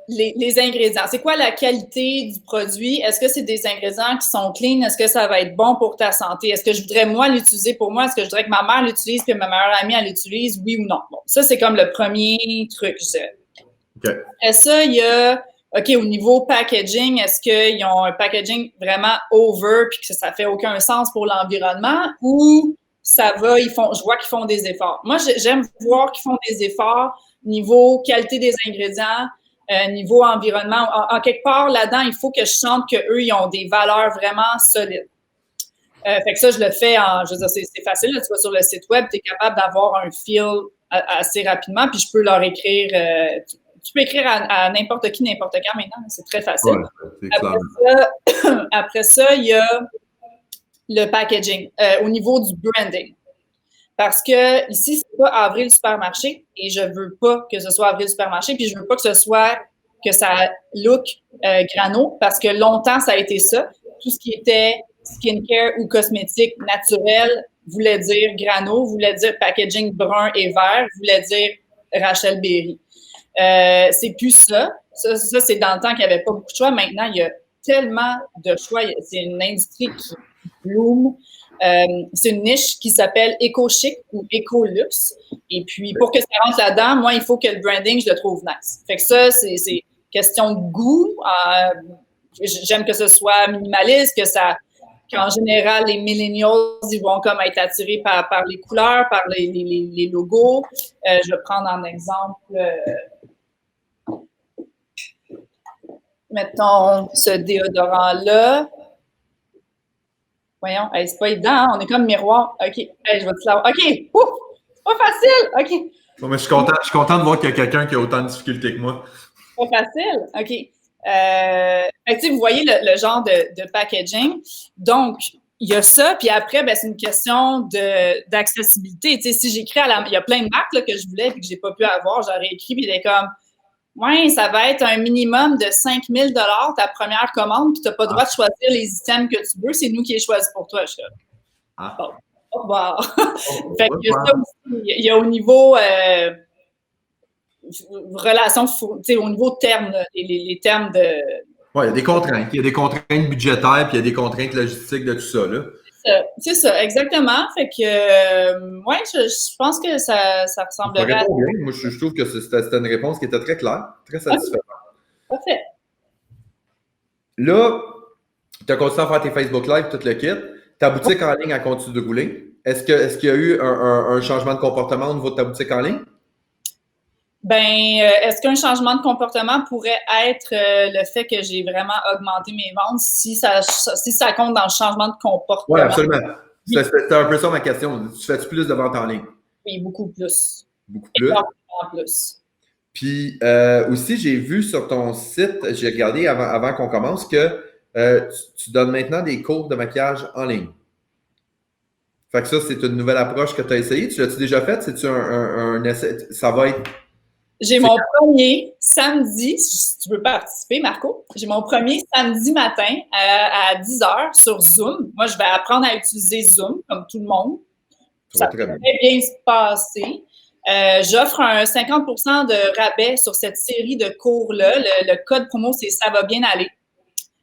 les ingrédients. C'est quoi la qualité du produit? Est-ce que c'est des ingrédients qui sont clean? Est-ce que ça va être bon pour ta santé? Est-ce que je voudrais, moi, l'utiliser pour moi? Est-ce que je voudrais que ma mère l'utilise puis que ma meilleure amie, elle l'utilise? Oui ou non? Bon, ça, c'est comme le premier truc, je dirais. Okay. Après ça, il y a, OK, au niveau packaging, est-ce qu'ils ont un packaging vraiment over puis que ça fait aucun sens pour l'environnement ou ça va, je vois qu'ils font des efforts. Moi, j'aime voir qu'ils font des efforts niveau qualité des ingrédients, niveau environnement. En quelque part, là-dedans, il faut que je sente qu'eux, ils ont des valeurs vraiment solides. Fait que ça, je le fais je veux dire, c'est facile. Là, tu vas sur le site web, tu es capable d'avoir un feel assez rapidement, puis je peux leur écrire. Tu peux écrire à n'importe qui, n'importe quand maintenant. C'est très facile. Ouais, après ça, il y a le packaging au niveau du branding. Parce que ici, c'est pas Avril Supermarché et je veux pas que ce soit Avril Supermarché, puis je veux pas que ça look grano, parce que longtemps, ça a été ça. Tout ce qui était skincare ou cosmétique naturel voulait dire grano, voulait dire packaging brun et vert, voulait dire Rachel Berry. C'est plus ça. Ça, c'est dans le temps qu'il n'y avait pas beaucoup de choix. Maintenant, il y a tellement de choix. C'est une industrie qui bloom. C'est une niche qui s'appelle éco-chic ou éco-luxe. Et puis, pour que ça rentre là-dedans, moi, il faut que le branding, je le trouve nice. Fait que ça, c'est question de goût. J'aime que ce soit minimaliste, qu'en général, les millennials, ils vont comme être attirés par les couleurs, par les logos. Je vais prendre en exemple, mettons, ce déodorant-là. Voyons, c'est pas évident, hein? On est comme miroir. OK, je vais te l'avoir. OK, ouf, c'est pas facile. OK. Bon, mais je suis content de voir qu'il y a quelqu'un qui a autant de difficultés que moi. Pas facile. OK. Vous voyez le genre de packaging. Donc, il y a ça. Puis après, c'est une question d'accessibilité. Si j'écris il y a plein de marques là, que je voulais et que j'ai pas pu avoir, j'aurais écrit, puis il est comme, ouais, ça va être un minimum de 5 000 $ ta première commande, puis tu n'as pas le droit de choisir les items que tu veux. C'est nous qui les choisissons pour toi. Je Fait que ça aussi, il y a au niveau relations, au niveau termes, les termes de... Oui, il y a des contraintes. Il y a des contraintes budgétaires, puis il y a des contraintes logistiques de tout ça, là. C'est ça, exactement. Fait que, je pense que ça ressemblerait à... Moi, je trouve que c'était une réponse qui était très claire, très satisfaisante. Parfait. Là, tu as continué à faire tes Facebook Live, tout le kit. Ta boutique en ligne a continué de rouler. Est-ce qu'il y a eu un changement de comportement au niveau de ta boutique en ligne? Est-ce qu'un changement de comportement pourrait être le fait que j'ai vraiment augmenté mes ventes si ça compte dans le changement de comportement? Oui, absolument. C'était un peu ça ma question. Tu fais-tu plus de ventes en ligne? Oui, beaucoup plus. Beaucoup plus? Énormément plus. Puis aussi, j'ai vu sur ton site, j'ai regardé avant qu'on commence, que tu donnes maintenant des cours de maquillage en ligne. Fait que ça, c'est une nouvelle approche que tu as essayé. Tu l'as-tu déjà fait? C'est-tu un essai? Ça va être... J'ai mon premier samedi, si tu veux participer, Marco, j'ai mon premier samedi matin à 10h sur Zoom. Moi, je vais apprendre à utiliser Zoom, comme tout le monde. Ça peut très bien se passer. J'offre un 50% de rabais sur cette série de cours-là. Le code promo, c'est « Ça va bien aller ».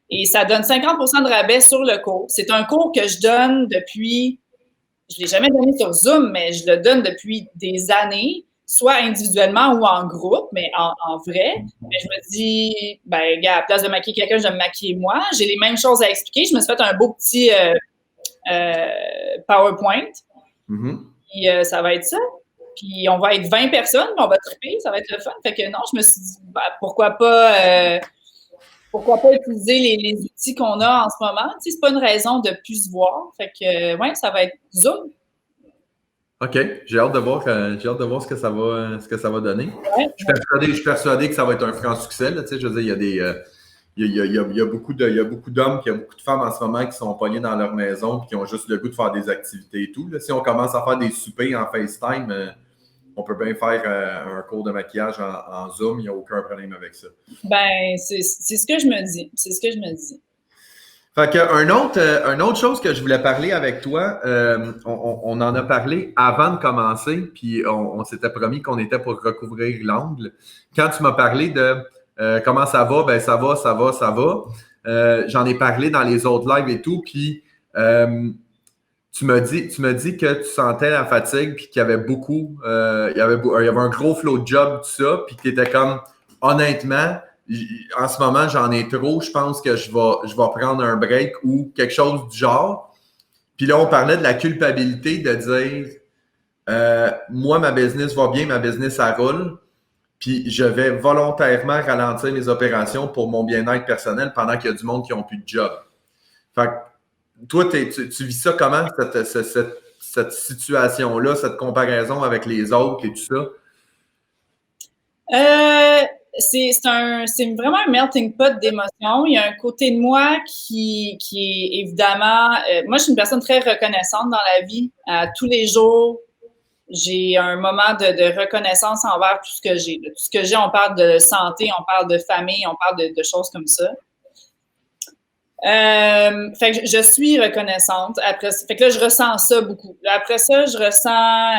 Et ça donne 50% de rabais sur le cours. C'est un cours que je donne depuis... Je ne l'ai jamais donné sur Zoom, mais je le donne depuis des années, soit individuellement ou en groupe, mais en vrai. Mais je me dis, gars, à la place de maquiller quelqu'un, je vais me maquiller moi. J'ai les mêmes choses à expliquer. Je me suis fait un beau petit PowerPoint. Mm-hmm. Puis ça va être ça. Puis on va être 20 personnes, on va triper, ça va être le fun. Fait que non, je me suis dit, pourquoi pas utiliser les outils qu'on a en ce moment. Tu sais, c'est pas une raison de plus se voir. Fait que, ouais, ça va être Zoom. OK. J'ai hâte de voir ce que ça va donner. Ouais. Je suis persuadé que ça va être un franc succès. Là, tu sais, je veux dire, il y a beaucoup d'hommes, il y a beaucoup de femmes en ce moment qui sont pognés dans leur maison et qui ont juste le goût de faire des activités et tout. Là, si on commence à faire des soupers en FaceTime, on peut bien faire un cours de maquillage en Zoom, il n'y a aucun problème avec ça. Ben, c'est ce que je me dis. C'est ce que je me dis. Fait que une autre chose que je voulais parler avec toi, on en a parlé avant de commencer, puis on s'était promis qu'on était pour recouvrir l'angle. Quand tu m'as parlé de comment ça va, ben ça va. J'en ai parlé dans les autres lives et tout, puis tu m'as dit que tu sentais la fatigue, puis qu'il y avait il y avait un gros flow de job, tout ça, puis que tu étais comme, honnêtement, en ce moment, j'en ai trop, je pense que je vais prendre un break ou quelque chose du genre. Puis là, on parlait de la culpabilité de dire, moi, ma business va bien, ma business, ça roule, puis je vais volontairement ralentir mes opérations pour mon bien-être personnel pendant qu'il y a du monde qui n'a plus de job. Fait que toi, tu vis ça comment, cette situation-là, cette comparaison avec les autres et tout ça? C'est vraiment un melting pot d'émotions. Il y a un côté de moi qui est évidemment... moi, je suis une personne très reconnaissante dans la vie. Tous les jours, j'ai un moment de reconnaissance envers tout ce que j'ai. Tout ce que j'ai, on parle de santé, on parle de famille, on parle de choses comme ça. Fait que je suis reconnaissante. Fait que là, je ressens ça beaucoup. Après ça, je ressens...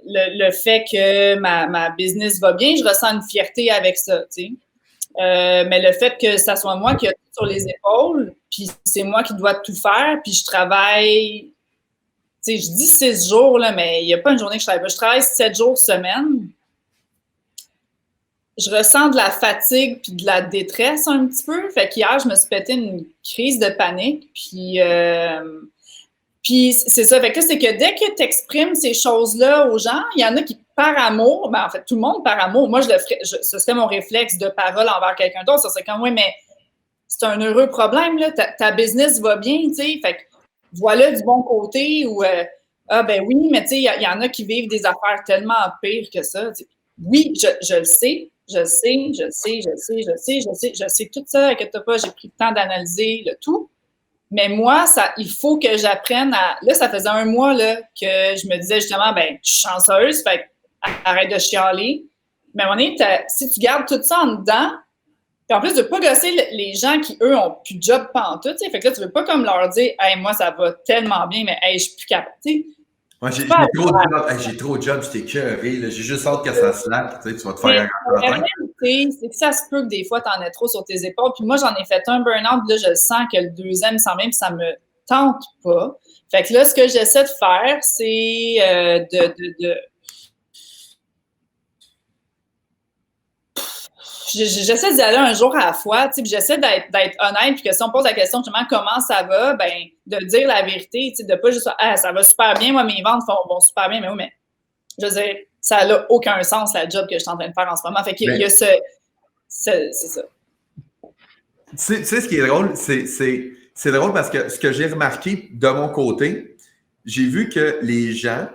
le fait que ma business va bien, je ressens une fierté avec ça, tu sais. Mais le fait que ça soit moi qui a tout sur les épaules, puis c'est moi qui dois tout faire, puis je travaille, tu sais, je dis 6 jours, là, mais il n'y a pas une journée que je travaille pas. Je travaille 7 jours semaine. Je ressens de la fatigue puis de la détresse un petit peu. Fait qu'hier, je me suis pété une crise de panique, puis c'est ça. Fait que c'est que dès que tu exprimes ces choses-là aux gens, il y en a qui, par amour, ben en fait, tout le monde par amour, moi, ce serait mon réflexe de parole envers quelqu'un d'autre. Ça serait comme, oui, mais c'est un heureux problème, là. Ta business va bien, tu sais. Fait que voilà du bon côté ou, ben oui, mais tu sais, il y en a qui vivent des affaires tellement pires que ça. T'sais. Oui, je le sais. Je sais tout ça. Inquiète pas, j'ai pris le temps d'analyser le tout. Mais moi, il faut que j'apprenne à... Là, ça faisait 1 mois là, que je me disais justement, ben, je suis chanceuse, fait arrête de chialer. Mais à un moment donné, si tu gardes tout ça en dedans, puis en plus de ne pas gosser les gens qui, eux, ont plus de job pantoute, fait que là, tu veux pas comme leur dire, hey, moi, ça va tellement bien, mais hey, je suis plus capable. Ouais, j'ai trop de jobs, j'étais écœuré. J'ai juste hâte que ça slappe. Tu vas te faire un réalité, c'est que ça se peut que des fois, tu en aies trop sur tes épaules. Puis moi, j'en ai fait un burn-out. Là, je sens que le deuxième s'en vient, puis ça me tente pas. Fait que là, ce que j'essaie de faire, c'est j'essaie d'y aller un jour à la fois, puis j'essaie d'être honnête, puis que si on pose la question justement comment ça va, ben de dire la vérité, de pas juste ça va super bien, moi mes ventes vont super bien, mais oui, mais je veux dire, ça n'a aucun sens la job que je suis en train de faire en ce moment. Fait qu'il y a c'est ça. Tu sais ce qui est drôle, c'est drôle parce que ce que j'ai remarqué de mon côté, j'ai vu que les gens,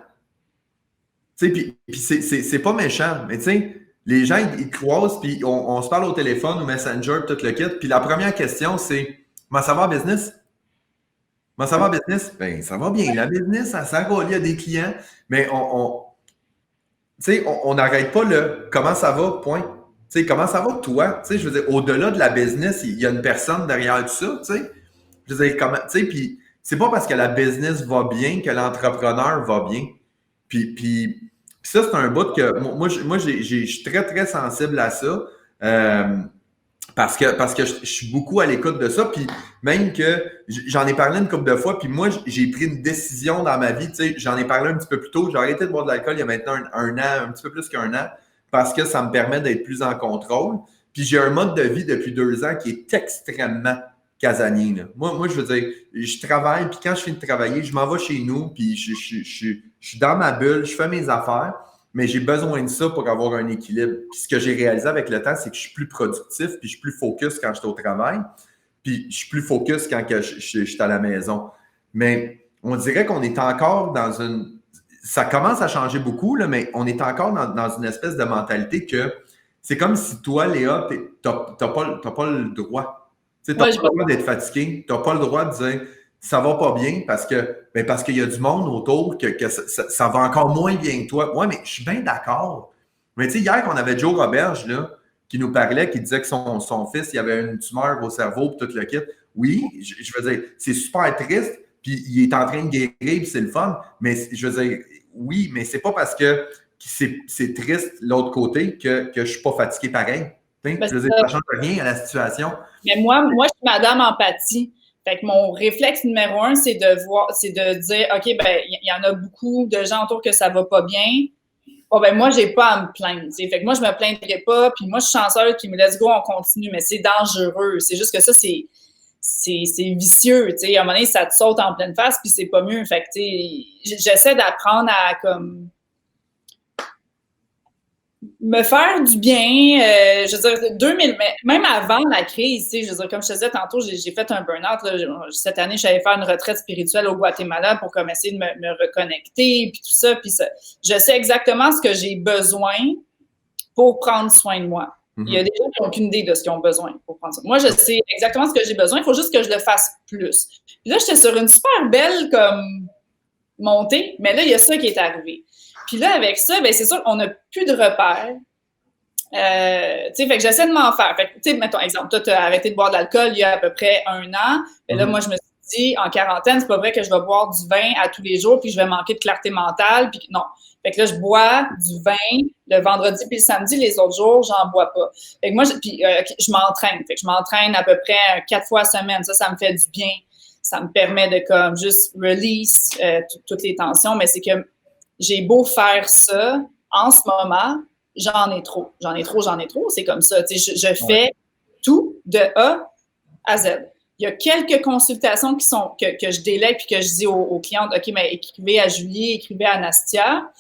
tu sais, puis c'est pas méchant, mais tu sais, les gens, ils croisent, puis on se parle au téléphone, au Messenger, tout le kit. Puis la première question, c'est « Comment ça va, business? » Comment ça va, business? Ben, ça va bien. La business, ça roule, il y a des clients. Mais on n'arrête pas le « Comment ça va? » Point. Tu sais, comment ça va toi? Tu sais, je veux dire, au-delà de la business, il y a une personne derrière tout ça, tu sais. Je veux dire, comment, tu sais, puis c'est pas parce que la business va bien que l'entrepreneur va bien. Puis ça, c'est un bout que moi je suis très, très sensible à ça. Parce que je suis beaucoup à l'écoute de ça. Puis même que j'en ai parlé une couple de fois, puis moi, j'ai pris une décision dans ma vie. Tu sais, j'en ai parlé un petit peu plus tôt. J'ai arrêté de boire de l'alcool il y a maintenant un an, un petit peu plus qu'1 an, parce que ça me permet d'être plus en contrôle. Puis j'ai un mode de vie depuis 2 ans qui est extrêmement casanier. Là. Moi, je veux dire, je travaille, puis quand je finis de travailler, je m'en vais chez nous, puis je suis dans ma bulle, je fais mes affaires, mais j'ai besoin de ça pour avoir un équilibre. Puis ce que j'ai réalisé avec le temps, c'est que je suis plus productif, puis je suis plus focus quand je suis au travail, puis je suis plus focus quand je suis à la maison. Mais on dirait qu'on est encore dans une... Ça commence à changer beaucoup, là, mais on est encore dans une espèce de mentalité que c'est comme si toi, Léa, t'as pas le droit. Tu n'as pas le droit d'être fatigué. Tu n'as pas le droit de dire ça va pas bien parce qu'il y a du monde autour que ça va encore moins bien que toi. Oui, mais je suis bien d'accord. Mais tu sais, hier, on avait Joe Roberge là, qui nous parlait, qui disait que son fils, il avait une tumeur au cerveau et tout le kit. Oui, je veux dire, c'est super triste, puis il est en train de guérir, puis c'est le fun. Mais je veux dire, oui, mais c'est pas parce que c'est triste l'autre côté que je suis pas fatigué pareil. Je veux dire, ça ne change rien à la situation. Mais moi, je suis madame empathie. Fait que mon réflexe numéro 1, c'est de dire, OK, ben, il y en a beaucoup de gens autour que ça va pas bien. Bon, ben, moi, j'ai pas à me plaindre. T'sais. Fait que moi, je me plaindrai pas. Puis moi, je suis chanceuse, puis let's go, on continue. Mais c'est dangereux. C'est juste que ça, c'est vicieux. T'sais. À un moment donné, ça te saute en pleine face, puis c'est pas mieux. Fait que, j'essaie d'apprendre à, comme, me faire du bien, je veux dire, même avant la crise, je veux dire, comme je te disais tantôt, j'ai fait un burn-out. Là, cette année, j'allais faire une retraite spirituelle au Guatemala pour comme essayer de me reconnecter, puis tout ça, puis ça. Je sais exactement ce que j'ai besoin pour prendre soin de moi. Il y a des gens qui n'ont aucune idée de ce qu'ils ont besoin pour prendre soin. Moi, je sais exactement ce que j'ai besoin, il faut juste que je le fasse plus. Puis là, j'étais sur une super belle comme montée, mais là, il y a ça qui est arrivé. Puis là, avec ça, ben c'est sûr qu'on n'a plus de repères. Fait que j'essaie de m'en faire. Fait que, tu sais, mettons, exemple, toi, tu as arrêté de boire de l'alcool il y a à peu près 1 an. Et là, moi, je me suis dit, en quarantaine, c'est pas vrai que je vais boire du vin à tous les jours puis je vais manquer de clarté mentale. Puis non. Fait que là, je bois du vin le vendredi puis le samedi. Les autres jours, j'en bois pas. Fait que moi, je m'entraîne. Fait que je m'entraîne à peu près 4 fois semaine. Ça me fait du bien. Ça me permet de comme juste release toutes les tensions. Mais c'est que j'ai beau faire ça, en ce moment, j'en ai trop. C'est comme ça. Je fais tout de A à Z. Il y a quelques consultations que je délègue puis que je dis aux clientes, OK, mais écrivez à Julie, écrivez à Nastia.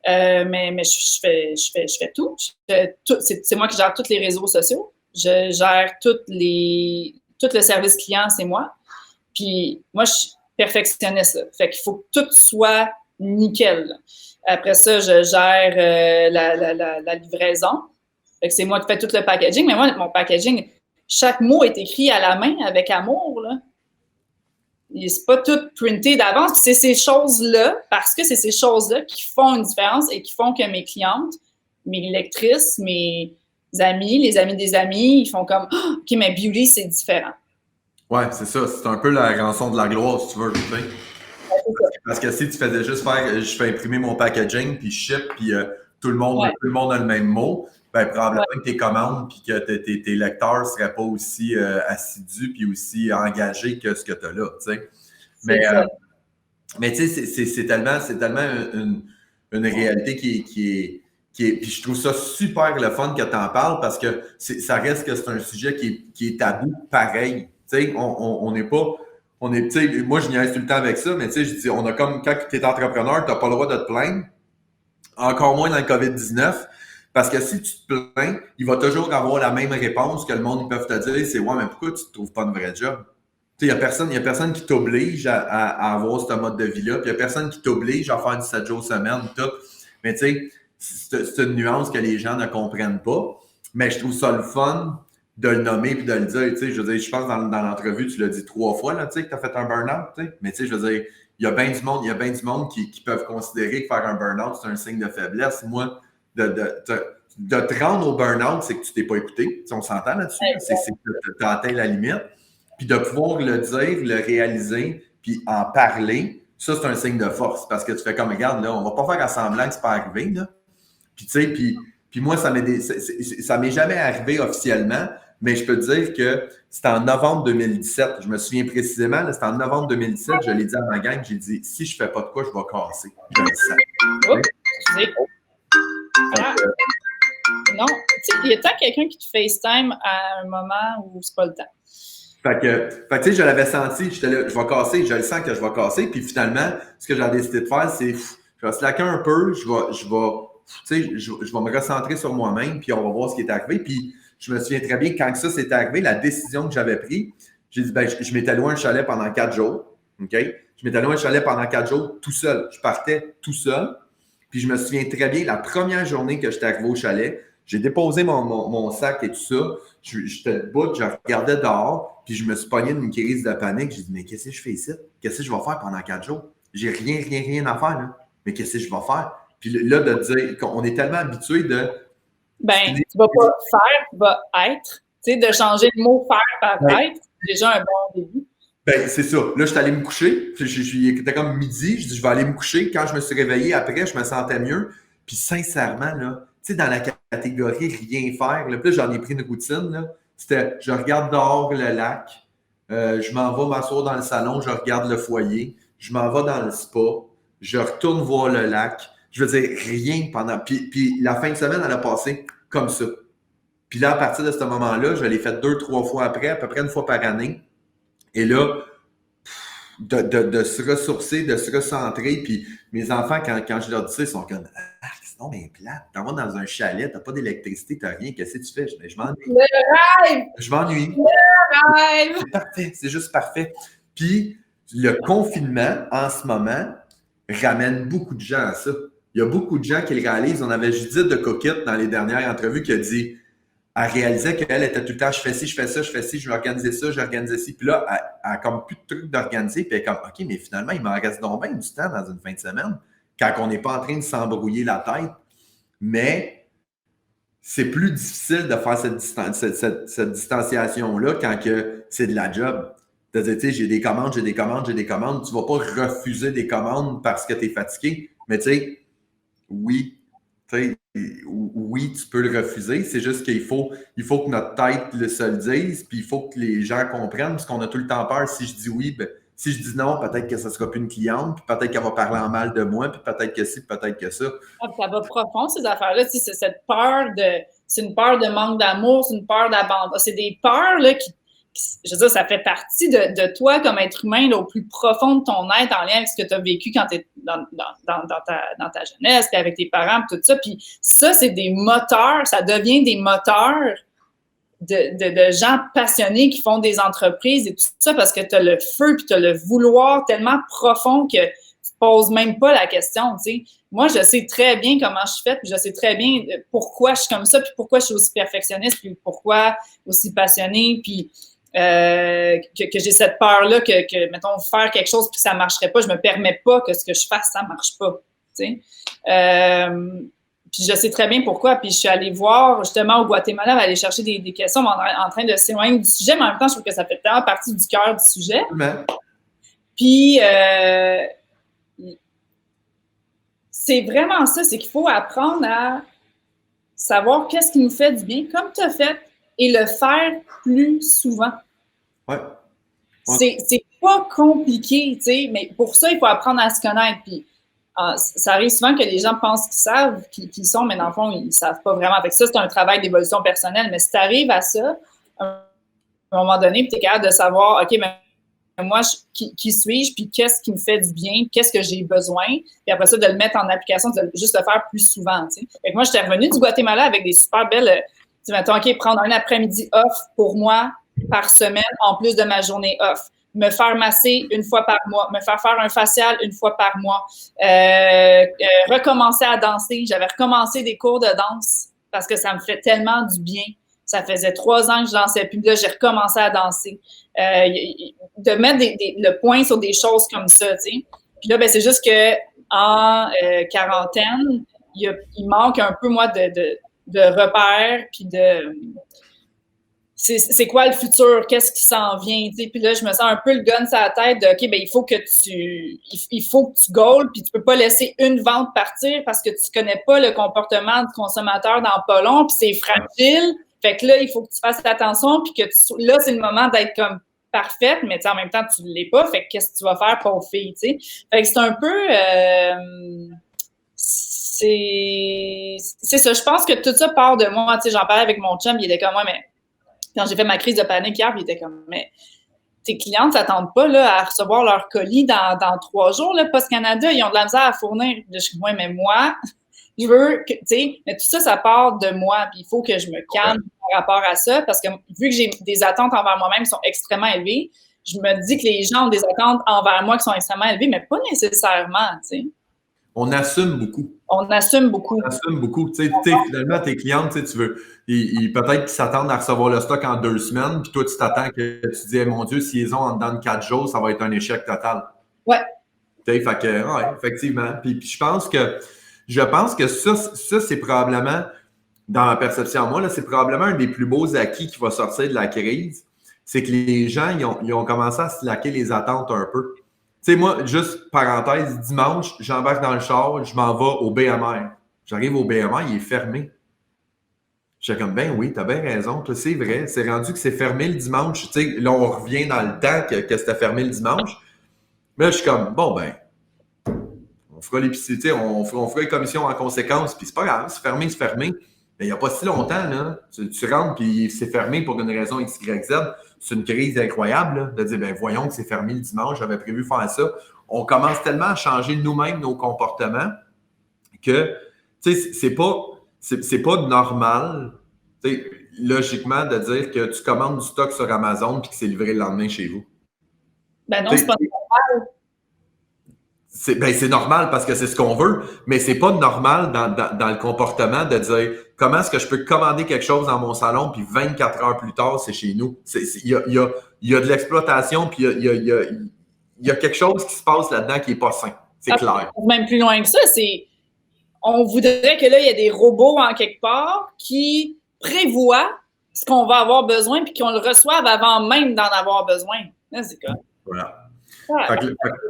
Mais je fais tout. C'est moi qui gère tous les réseaux sociaux. Je gère tout le service client, c'est moi. Puis moi, je suis perfectionniste. Fait qu'il faut que tout soit nickel. Après ça, je gère la livraison. Fait que c'est moi qui fais tout le packaging. Mais moi, mon packaging, chaque mot est écrit à la main avec amour. Là. C'est pas tout printé d'avance. C'est ces choses-là, parce que c'est ces choses-là qui font une différence et qui font que mes clientes, mes lectrices, mes amis, les amis des amis, ils font comme oh, OK, mais beauty, c'est différent. Ouais, c'est ça. C'est un peu la rançon de la gloire, si tu veux. Parce que si tu faisais juste faire, je fais imprimer mon packaging, puis je ship, puis tout le monde a le même mot, ben probablement que tes commandes, puis que tes lecteurs ne seraient pas aussi assidus, puis aussi engagés que ce que tu as là, tu sais. Mais tu sais, c'est tellement une réalité qui est. Puis je trouve ça super le fun que tu en parles parce que ça reste que c'est un sujet qui est tabou pareil. Tu sais, on n'est pas. Moi, je niaise tout le temps avec ça, mais tu sais, je dis, on a comme quand tu es entrepreneur, tu n'as pas le droit de te plaindre. Encore moins dans le COVID-19. Parce que si tu te plains, il va toujours avoir la même réponse que le monde, ils peuvent te dire, c'est ouais, mais pourquoi tu ne trouves pas de vrai job? Il n'y a personne qui t'oblige à avoir ce mode de vie-là, puis il n'y a personne qui t'oblige à faire du 7 jours semaine, tout. Mais tu sais, c'est une nuance que les gens ne comprennent pas. Mais je trouve ça le fun de le nommer et de le dire. Tu sais, je veux dire, je pense dans l'entrevue, tu l'as dit 3 fois, là, tu sais, que tu as fait un burn-out. Tu sais. Mais tu sais, je veux dire, il y a bien du monde qui peuvent considérer que faire un burn-out, c'est un signe de faiblesse. Moi, de te rendre au burn-out, c'est que tu ne t'es pas écouté. Tu sais, on s'entend là-dessus. C'est que tu as atteint la limite. Puis de pouvoir le dire, le réaliser, puis en parler, ça, c'est un signe de force. Parce que tu fais comme, regarde, là, on va pas faire semblant que c'est pas arrivé, là. Puis, tu sais, puis moi, ça m'est jamais arrivé officiellement, mais je peux te dire que c'était en novembre 2017. Je me souviens précisément, c'était en novembre 2017, je l'ai dit à ma gang, j'ai dit, si je fais pas de quoi, je vais casser. Je le sens. Non, tu sais, il y a tant quelqu'un qui te FaceTime à un moment où c'est pas le temps. tu sais, je l'avais senti, j'étais là, je vais casser, je le sens que je vais casser, puis finalement, ce que j'ai décidé de faire, c'est, je vais slacker un peu, tu sais, je vais me recentrer sur moi-même, puis on va voir ce qui est arrivé, puis je me souviens très bien, quand ça s'est arrivé, la décision que j'avais prise, j'ai dit, ben, je m'étais loué un chalet pendant 4 jours, OK? Je m'étais loué un chalet pendant 4 jours, tout seul, je partais tout seul, puis je me souviens très bien, la première journée que j'étais arrivé au chalet, j'ai déposé mon sac et tout ça. J'étais debout, je regardais dehors, puis je me suis pogné d'une crise de panique. J'ai dit, mais qu'est-ce que je fais ici? Qu'est-ce que je vais faire pendant 4 jours? J'ai rien à faire, là. Mais qu'est-ce que je vais faire? Puis là, de dire qu'on est tellement habitué de. Ben, tu vas pas faire, tu vas être. Tu sais, de changer le mot faire par être, c'est déjà un bon début. Ben, c'est ça. Là, je suis allé me coucher. C'était comme midi. Je dis, je vais aller me coucher. Quand je me suis réveillé après, je me sentais mieux. Puis sincèrement, là, tu sais, dans la catégorie rien faire, là, puis là, j'en ai pris une routine, là. C'était, je regarde dehors le lac, je m'en vais m'asseoir dans le salon, je regarde le foyer, je m'en vais dans le spa, je retourne voir le lac. Je veux dire, rien pendant. Puis la fin de semaine, elle a passé comme ça. Puis là, à partir de ce moment-là, je l'ai fait 2-3 fois après, à peu près une fois par année. Et là, de se ressourcer, de se recentrer. Puis mes enfants, quand je leur dis ça, ils sont comme ah, sinon, bien plate. T'en vas dans un chalet, t'as pas d'électricité, t'as rien. Qu'est-ce que tu fais? Je m'ennuie. Le rêve! Je m'ennuie. Le rêve! C'est parfait, c'est juste parfait. Puis le confinement, en ce moment, ramène beaucoup de gens à ça. Il y a beaucoup de gens qui le réalisent. On avait Judith de Coquette dans les dernières entrevues qui a dit elle réalisait qu'elle était tout le temps, je fais ci, je fais ça, je fais ci, je vais organiser ça, je vais organiser ci. Puis là, elle a comme plus de trucs d'organiser. Puis elle est comme, OK, mais finalement, il m'en reste donc bien du temps dans une fin de semaine quand on n'est pas en train de s'embrouiller la tête. Mais c'est plus difficile de faire cette distanciation-là quand que c'est de la job. C'est-à-dire, tu sais, j'ai des commandes. Tu ne vas pas refuser des commandes parce que tu es fatigué. Mais tu sais, oui, oui, tu peux le refuser. C'est juste qu'il faut que notre tête se le dise, puis il faut que les gens comprennent, parce qu'on a tout le temps peur. Si je dis oui, ben, si je dis non, peut-être que ça ne sera plus une cliente, puis peut-être qu'elle va parler en mal de moi, puis peut-être que ci, peut-être que ça. Ah, ça va profond, ces affaires-là. Tu sais, c'est cette peur c'est une peur de manque d'amour, c'est une peur d'abandon. C'est des peurs là, je veux dire, ça fait partie de toi comme être humain là, au plus profond de ton être en lien avec ce que tu as vécu quand tu es dans ta jeunesse, puis avec tes parents, puis tout ça. Puis ça, c'est des moteurs, ça devient des moteurs de gens passionnés qui font des entreprises et tout ça parce que tu as le feu puis tu as le vouloir tellement profond que tu ne poses même pas la question, tu sais. Moi, je sais très bien comment je fais, puis je sais très bien pourquoi je suis comme ça, puis pourquoi je suis aussi perfectionniste, puis pourquoi aussi passionnée, puis que j'ai cette peur-là que, mettons, faire quelque chose puis que ça ne marcherait pas, je ne me permets pas que ce que je fasse, ça ne marche pas, tu sais. Puis je sais très bien pourquoi. Puis je suis allée voir justement au Guatemala, aller chercher des questions en train de s'éloigner du sujet, mais en même temps, je trouve que ça fait tellement partie du cœur du sujet. Puis c'est vraiment ça, c'est qu'il faut apprendre à savoir qu'est-ce qui nous fait du bien, comme tu as fait, et le faire plus souvent. Ouais. C'est pas compliqué, tu sais, mais pour ça, il faut apprendre à se connaître. Puis ça arrive souvent que les gens pensent qu'ils savent qui ils sont, mais dans le fond, ils ne savent pas vraiment. Fait que ça, c'est un travail d'évolution personnelle. Mais si tu arrives à ça, à un moment donné, puis tu es capable de savoir, OK, mais moi, qui suis-je, puis qu'est-ce qui me fait du bien, qu'est-ce que j'ai besoin, puis après ça, de le mettre en application, de juste le faire plus souvent. Tu sais. Fait que moi, j'étais revenue du Guatemala avec des super belles, tu sais, mettons, OK, prendre un après-midi off pour moi par semaine, en plus de ma journée off. Me faire masser une fois par mois, me faire un facial une fois par mois, recommencer à danser. J'avais recommencé des cours de danse parce que ça me fait tellement du bien. Ça faisait 3 ans que je dansais, puis là, j'ai recommencé à danser. De mettre le point sur des choses comme ça, tu sais. Puis là, ben, c'est juste qu'en quarantaine, il manque un peu, moi, de repères, puis de... C'est quoi le futur? Qu'est-ce qui s'en vient? T'sais? Puis là, je me sens un peu le gun sur la tête de OK, ben il faut que tu goals, puis tu peux pas laisser une vente partir parce que tu connais pas le comportement du consommateur dans pas long, puis c'est fragile. Fait que là, il faut que tu fasses attention, puis que là, c'est le moment d'être comme parfaite, mais en même temps, tu ne l'es pas. Fait que qu'est-ce que tu vas faire, pauvre fille? T'sais? Fait que c'est un peu... c'est ça. Je pense que tout ça part de moi. J'en parlais avec mon chum, il était comme moi, mais Quand j'ai fait ma crise de panique hier, puis il était comme, mais tes clientes ne s'attendent pas là, à recevoir leur colis dans 3 jours. Là, Post Canada, ils ont de la misère à fournir. Je dis, ouais, mais moi, je veux que, tu sais, mais tout ça, ça part de moi. Puis il faut que je me calme par rapport à ça parce que vu que j'ai des attentes envers moi-même qui sont extrêmement élevées, je me dis que les gens ont des attentes envers moi qui sont extrêmement élevées, mais pas nécessairement, tu sais. On assume beaucoup. On assume beaucoup. On assume beaucoup. Tu sais, finalement, tes clientes, tu veux, peut-être qu'ils s'attendent à recevoir le stock en 2 semaines, puis toi, tu t'attends que tu dis, mon Dieu, s'ils ont en dedans de 4 jours, ça va être un échec total. Ouais. Tu sais, fait que, ouais, effectivement. Puis je pense que ça, c'est probablement, dans ma perception, moi, là, c'est probablement un des plus beaux acquis qui va sortir de la crise. C'est que les gens, ils ont commencé à slacker les attentes un peu. Tu sais, moi, juste parenthèse, dimanche, j'embarque dans le char, je m'en vais au BMR. J'arrive au BMR, il est fermé. J'étais comme, ben oui, t'as bien raison, c'est vrai. C'est rendu que c'est fermé le dimanche. Tu sais, là, on revient dans le temps que c'était fermé le dimanche. Mais là, je suis comme, bon, ben, on fera l'épicerie, on fera les commissions en conséquence, puis c'est pas grave, c'est fermé, c'est fermé. Mais il n'y a pas si longtemps, là, tu rentres, puis c'est fermé pour une raison X, Y, Z. C'est une crise incroyable, là, de dire, ben voyons que c'est fermé le dimanche, j'avais prévu faire ça. On commence tellement à changer nous-mêmes nos comportements que, tu sais, c'est pas normal, tu sais, logiquement, de dire que tu commandes du stock sur Amazon puis que c'est livré le lendemain chez vous. Ben non, c'est pas normal. C'est normal parce que c'est ce qu'on veut, mais c'est pas normal dans le comportement de dire comment est-ce que je peux commander quelque chose dans mon salon puis 24 heures plus tard, c'est chez nous. Il y a de l'exploitation puis il y a quelque chose qui se passe là-dedans qui est pas sain. C'est clair. Même plus loin que ça, on voudrait que là, il y ait des robots en quelque part qui prévoient ce qu'on va avoir besoin puis qu'on le reçoive avant même d'en avoir besoin. Là, c'est quoi? Voilà.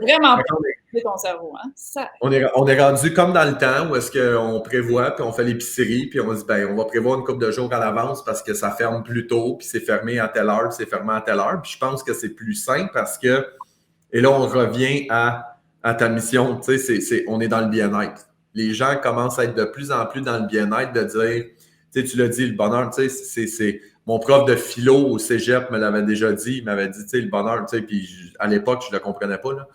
Vraiment pas ton cerveau. Hein? Ça. On est rendu comme dans le temps où est-ce qu'on prévoit, puis on fait l'épicerie, puis on se dit, ben, on va prévoir une couple de jours à l'avance parce que ça ferme plus tôt, puis c'est fermé à telle heure, puis c'est fermé à telle heure. Puis je pense que c'est plus simple parce que, et là, on revient à ta mission, tu sais, on est dans le bien-être. Les gens commencent à être de plus en plus dans le bien-être, de dire, tu sais, tu l'as dit, le bonheur, tu sais, c'est mon prof de philo au cégep me l'avait déjà dit, il m'avait dit, tu sais, le bonheur, tu sais, puis à l'époque, je ne le comprenais pas, là.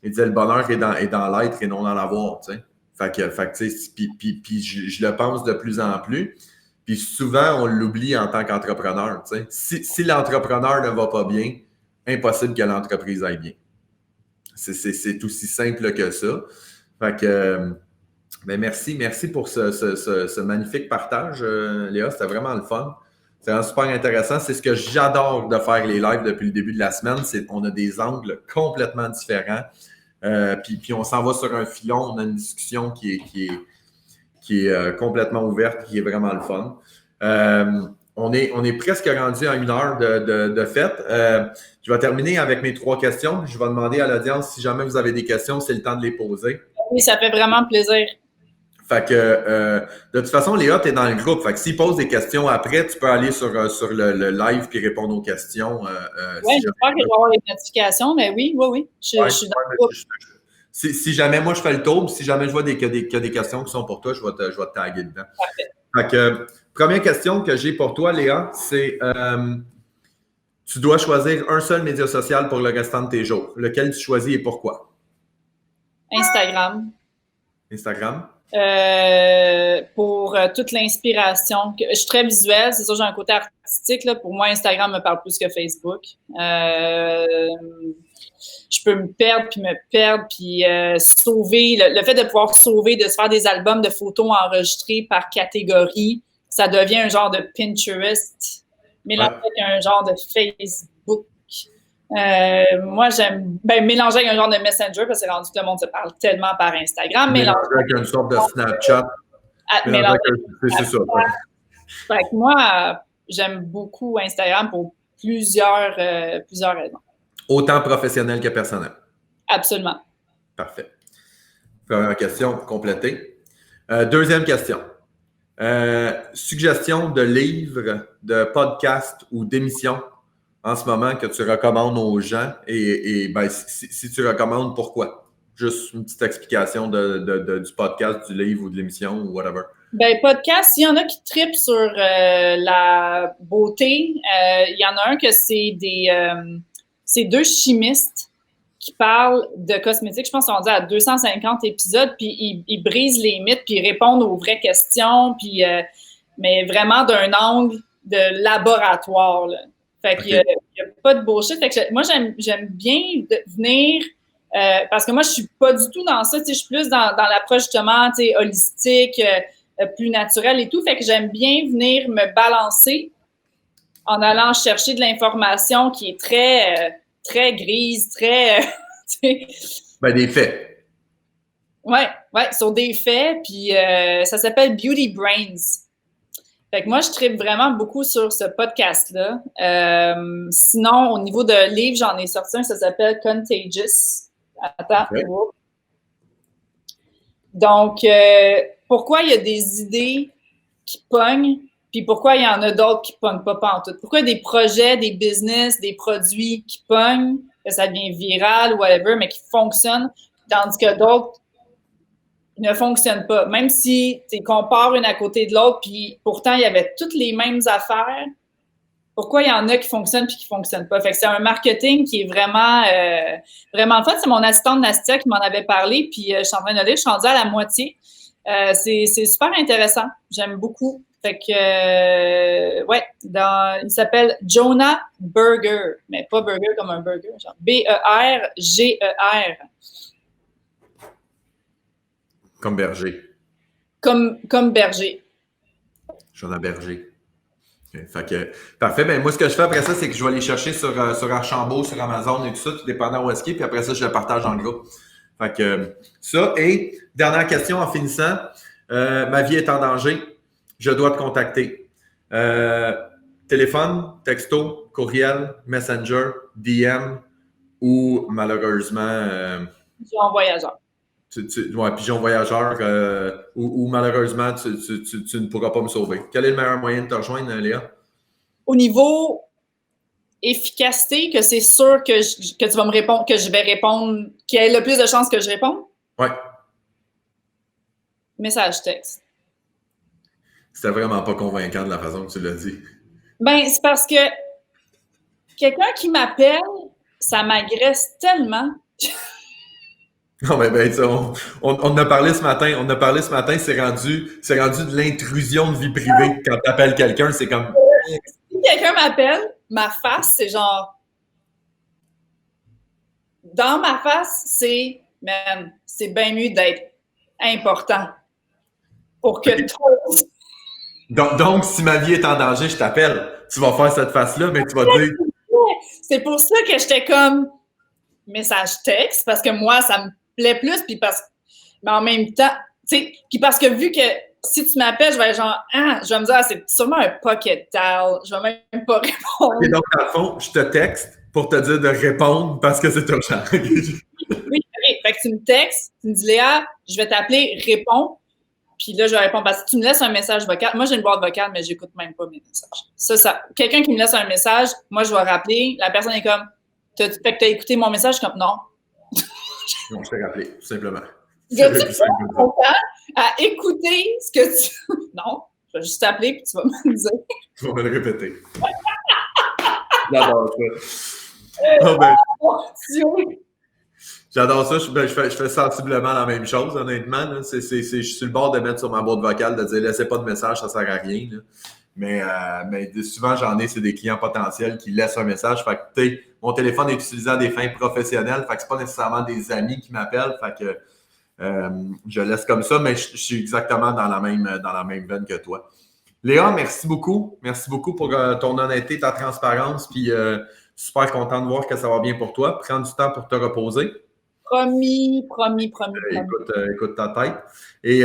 Il disait le bonheur est dans l'être et non dans l'avoir, tu sais. Fait que tu sais, puis je le pense de plus en plus. Puis souvent, on l'oublie en tant qu'entrepreneur, tu sais. Si l'entrepreneur ne va pas bien, impossible que l'entreprise aille bien. C'est aussi simple que ça. Fait que, ben merci pour ce magnifique partage, Léa. C'était vraiment le fun. C'est vraiment super intéressant. C'est ce que j'adore de faire les lives depuis le début de la semaine. C'est qu'on a des angles complètement différents. Puis on s'en va sur un filon. On a une discussion qui est complètement ouverte, qui est vraiment le fun. On est presque rendu à 1 heure de fête. Je vais terminer avec mes 3 questions. Je vais demander à l'audience si jamais vous avez des questions, c'est le temps de les poser. Oui, ça fait vraiment plaisir. Fait que, de toute façon, Léa, tu es dans le groupe. Fait que s'ils posent des questions après, tu peux aller sur le live puis répondre aux questions. Oui, j'espère que je vais avoir les notifications, mais oui. Je suis dans le groupe. Si jamais moi, je fais le tour, puis si jamais je vois qu'il y a des questions qui sont pour toi, je vais te taguer dedans. Parfait. Fait que, première question que j'ai pour toi, Léa, c'est tu dois choisir un seul média social pour le restant de tes jours. Lequel tu choisis et pourquoi? Instagram. Instagram? Pour toute l'inspiration. Je suis très visuelle, c'est sûr, j'ai un côté artistique. Là. Pour moi, Instagram me parle plus que Facebook. Je peux me perdre, puis sauver. Le fait de pouvoir sauver, de se faire des albums de photos enregistrés par catégorie, ça devient un genre de Pinterest, mélangé avec un genre de Facebook. Moi, j'aime mélanger avec un genre de Messenger parce que rendu tout le monde se parle tellement par Instagram. Mélanger avec une sorte de Snapchat. C'est ça. Fait que moi, j'aime beaucoup Instagram pour plusieurs raisons. Autant professionnel que personnel. Absolument. Parfait. Première question pour compléter. Deuxième question. Suggestion de livres, de podcasts ou d'émissions en ce moment que tu recommandes aux gens et ben, si tu recommandes, pourquoi? Juste une petite explication du podcast, du livre ou de l'émission ou whatever. Ben, podcast, s'il y en a qui trippent sur la beauté, il y en a un que c'est deux chimistes qui parlent de cosmétiques. Je pense qu'on dit à 250 épisodes, puis ils brisent les mythes, puis ils répondent aux vraies questions, puis mais vraiment d'un angle de laboratoire, là. Fait qu'il OK. y a pas de bullshit. Fait que moi, j'aime bien venir parce que moi, je suis pas du tout dans ça. Je suis plus dans l'approche justement holistique, plus naturelle et tout. Fait que j'aime bien venir me balancer en allant chercher de l'information qui est très grise, très. Ben, des faits. Ouais, sur des faits. Puis ça s'appelle Beauty Brains. Fait que moi, je tripe vraiment beaucoup sur ce podcast-là. Sinon, au niveau de livres, j'en ai sorti un, ça s'appelle Contagious. Attends. Okay. Donc, pourquoi il y a des idées qui pognent, puis pourquoi il y en a d'autres qui pognent pas pantoute? Pourquoi des projets, des business, des produits qui pognent, que ça devient viral, whatever, mais qui fonctionnent, tandis que d'autres ne fonctionnent pas. Même si tu compares une à côté de l'autre, puis pourtant, il y avait toutes les mêmes affaires, pourquoi il y en a qui fonctionnent puis qui ne fonctionnent pas? Fait que c'est un marketing qui est vraiment, vraiment fun. C'est mon assistante Nastia qui m'en avait parlé, puis je suis en train de lire, je suis rendue à la moitié. C'est super intéressant. J'aime beaucoup. Fait que, ouais, il s'appelle Jonah Berger, mais pas burger comme un burger, genre Berger. Comme Berger. Comme berger. Jonah Berger. Okay. Fait que, parfait. Ben, moi, ce que je fais après ça, c'est que je vais aller chercher sur Archambault, sur Amazon et tout ça, tout dépendant où est-ce qu'il est, puis après ça, je le partage dans le groupe. Fait que, ça. Et, dernière question en finissant. Ma vie est en danger. Je dois te contacter. Téléphone, texto, courriel, messenger, DM ou malheureusement... Pigeon voyageur. Ouais, pigeon voyageur ou malheureusement, tu ne pourras pas me sauver. Quel est le meilleur moyen de te rejoindre, Léa? Au niveau efficacité, que c'est sûr que tu vas me répondre, que je vais répondre, qu'il y ait le plus de chances que je réponde? Ouais. Message texte. C'était vraiment pas convaincant de la façon que tu l'as dit. Ben, c'est parce que quelqu'un qui m'appelle, ça m'agresse tellement. Non, mais ben, on en a parlé ce matin, c'est rendu de l'intrusion de vie privée. Quand tu appelles quelqu'un, c'est comme. Si quelqu'un m'appelle, ma face, c'est genre. Dans ma face, c'est, man, c'est bien mieux d'être important pour que Donc, si ma vie est en danger, je t'appelle. Tu vas faire cette face-là, mais tu vas dire. C'est pour ça que j'étais comme message texte, parce que moi, ça me plaît plus, puis mais en même temps, tu sais, puis parce que vu que si tu m'appelles, je vais être genre, je vais me dire, c'est sûrement un pocket dial, je vais même pas répondre. Et donc, dans le fond, je te texte pour te dire de répondre parce que c'est urgent. Oui, ok. Fait que tu me textes, tu me dis, Léa, je vais t'appeler, réponds. Puis là, je vais répondre. Parce que tu me laisses un message vocal. Moi, j'ai une boîte vocale, mais j'écoute même pas mes messages. Ça. Quelqu'un qui me laisse un message, moi, je vais rappeler. La personne est comme, fait que t'as écouté mon message? Je suis comme, non. Non, je t'ai rappelé, tout simplement. Vas-tu ton temps à écouter ce que tu... Non, je vais juste t'appeler puis tu vas me le dire. Tu vas me le répéter. J'adore ça. Oh, ben, j'adore ça. Je fais sensiblement la même chose, honnêtement. Là. Je suis sur le bord de mettre sur ma boîte vocale, de dire laissez pas de message, ça sert à rien. Là. Mais souvent, c'est des clients potentiels qui laissent un message. Fait que, mon téléphone est utilisé à des fins professionnelles. Fait que c'est pas nécessairement des amis qui m'appellent. Fait que je laisse comme ça, mais je suis exactement dans la même veine que toi. Léa, merci beaucoup. Merci beaucoup pour ton honnêteté, ta transparence. Puis super content de voir que ça va bien pour toi. Prends du temps pour te reposer. Promis. Écoute ta tête. Et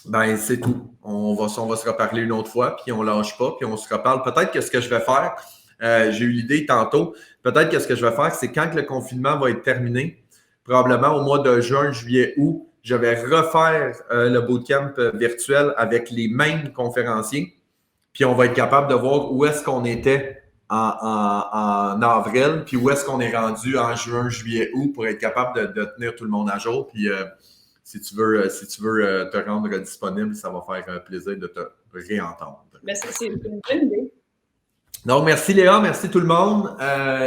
ben, c'est tout. On va se reparler une autre fois, puis on lâche pas, puis on se reparle. Peut-être que ce que je vais faire, j'ai eu l'idée tantôt, peut-être que ce que je vais faire, c'est quand le confinement va être terminé, probablement au mois de juin, juillet, août, je vais refaire le bootcamp virtuel avec les mêmes conférenciers, puis on va être capable de voir où est-ce qu'on était en avril, puis où est-ce qu'on est rendu en juin, juillet, août pour être capable de tenir tout le monde à jour. Puis si tu veux te rendre disponible, ça va faire plaisir de te réentendre. Ben, c'est une bonne idée. Donc, merci Léa, merci tout le monde.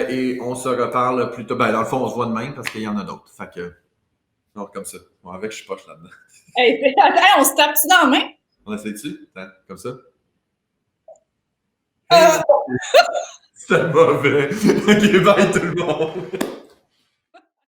Et on se reparle plus tard. Ben, dans le fond, on se voit demain parce qu'il y en a d'autres. Fait que, non, comme ça. Bon, avec, je suis poche là-dedans. Hey, attends, on se tape-tu dans la main? On essaie-tu? Attends, comme ça? Ah! C'était mauvais. Ok, bye tout le monde.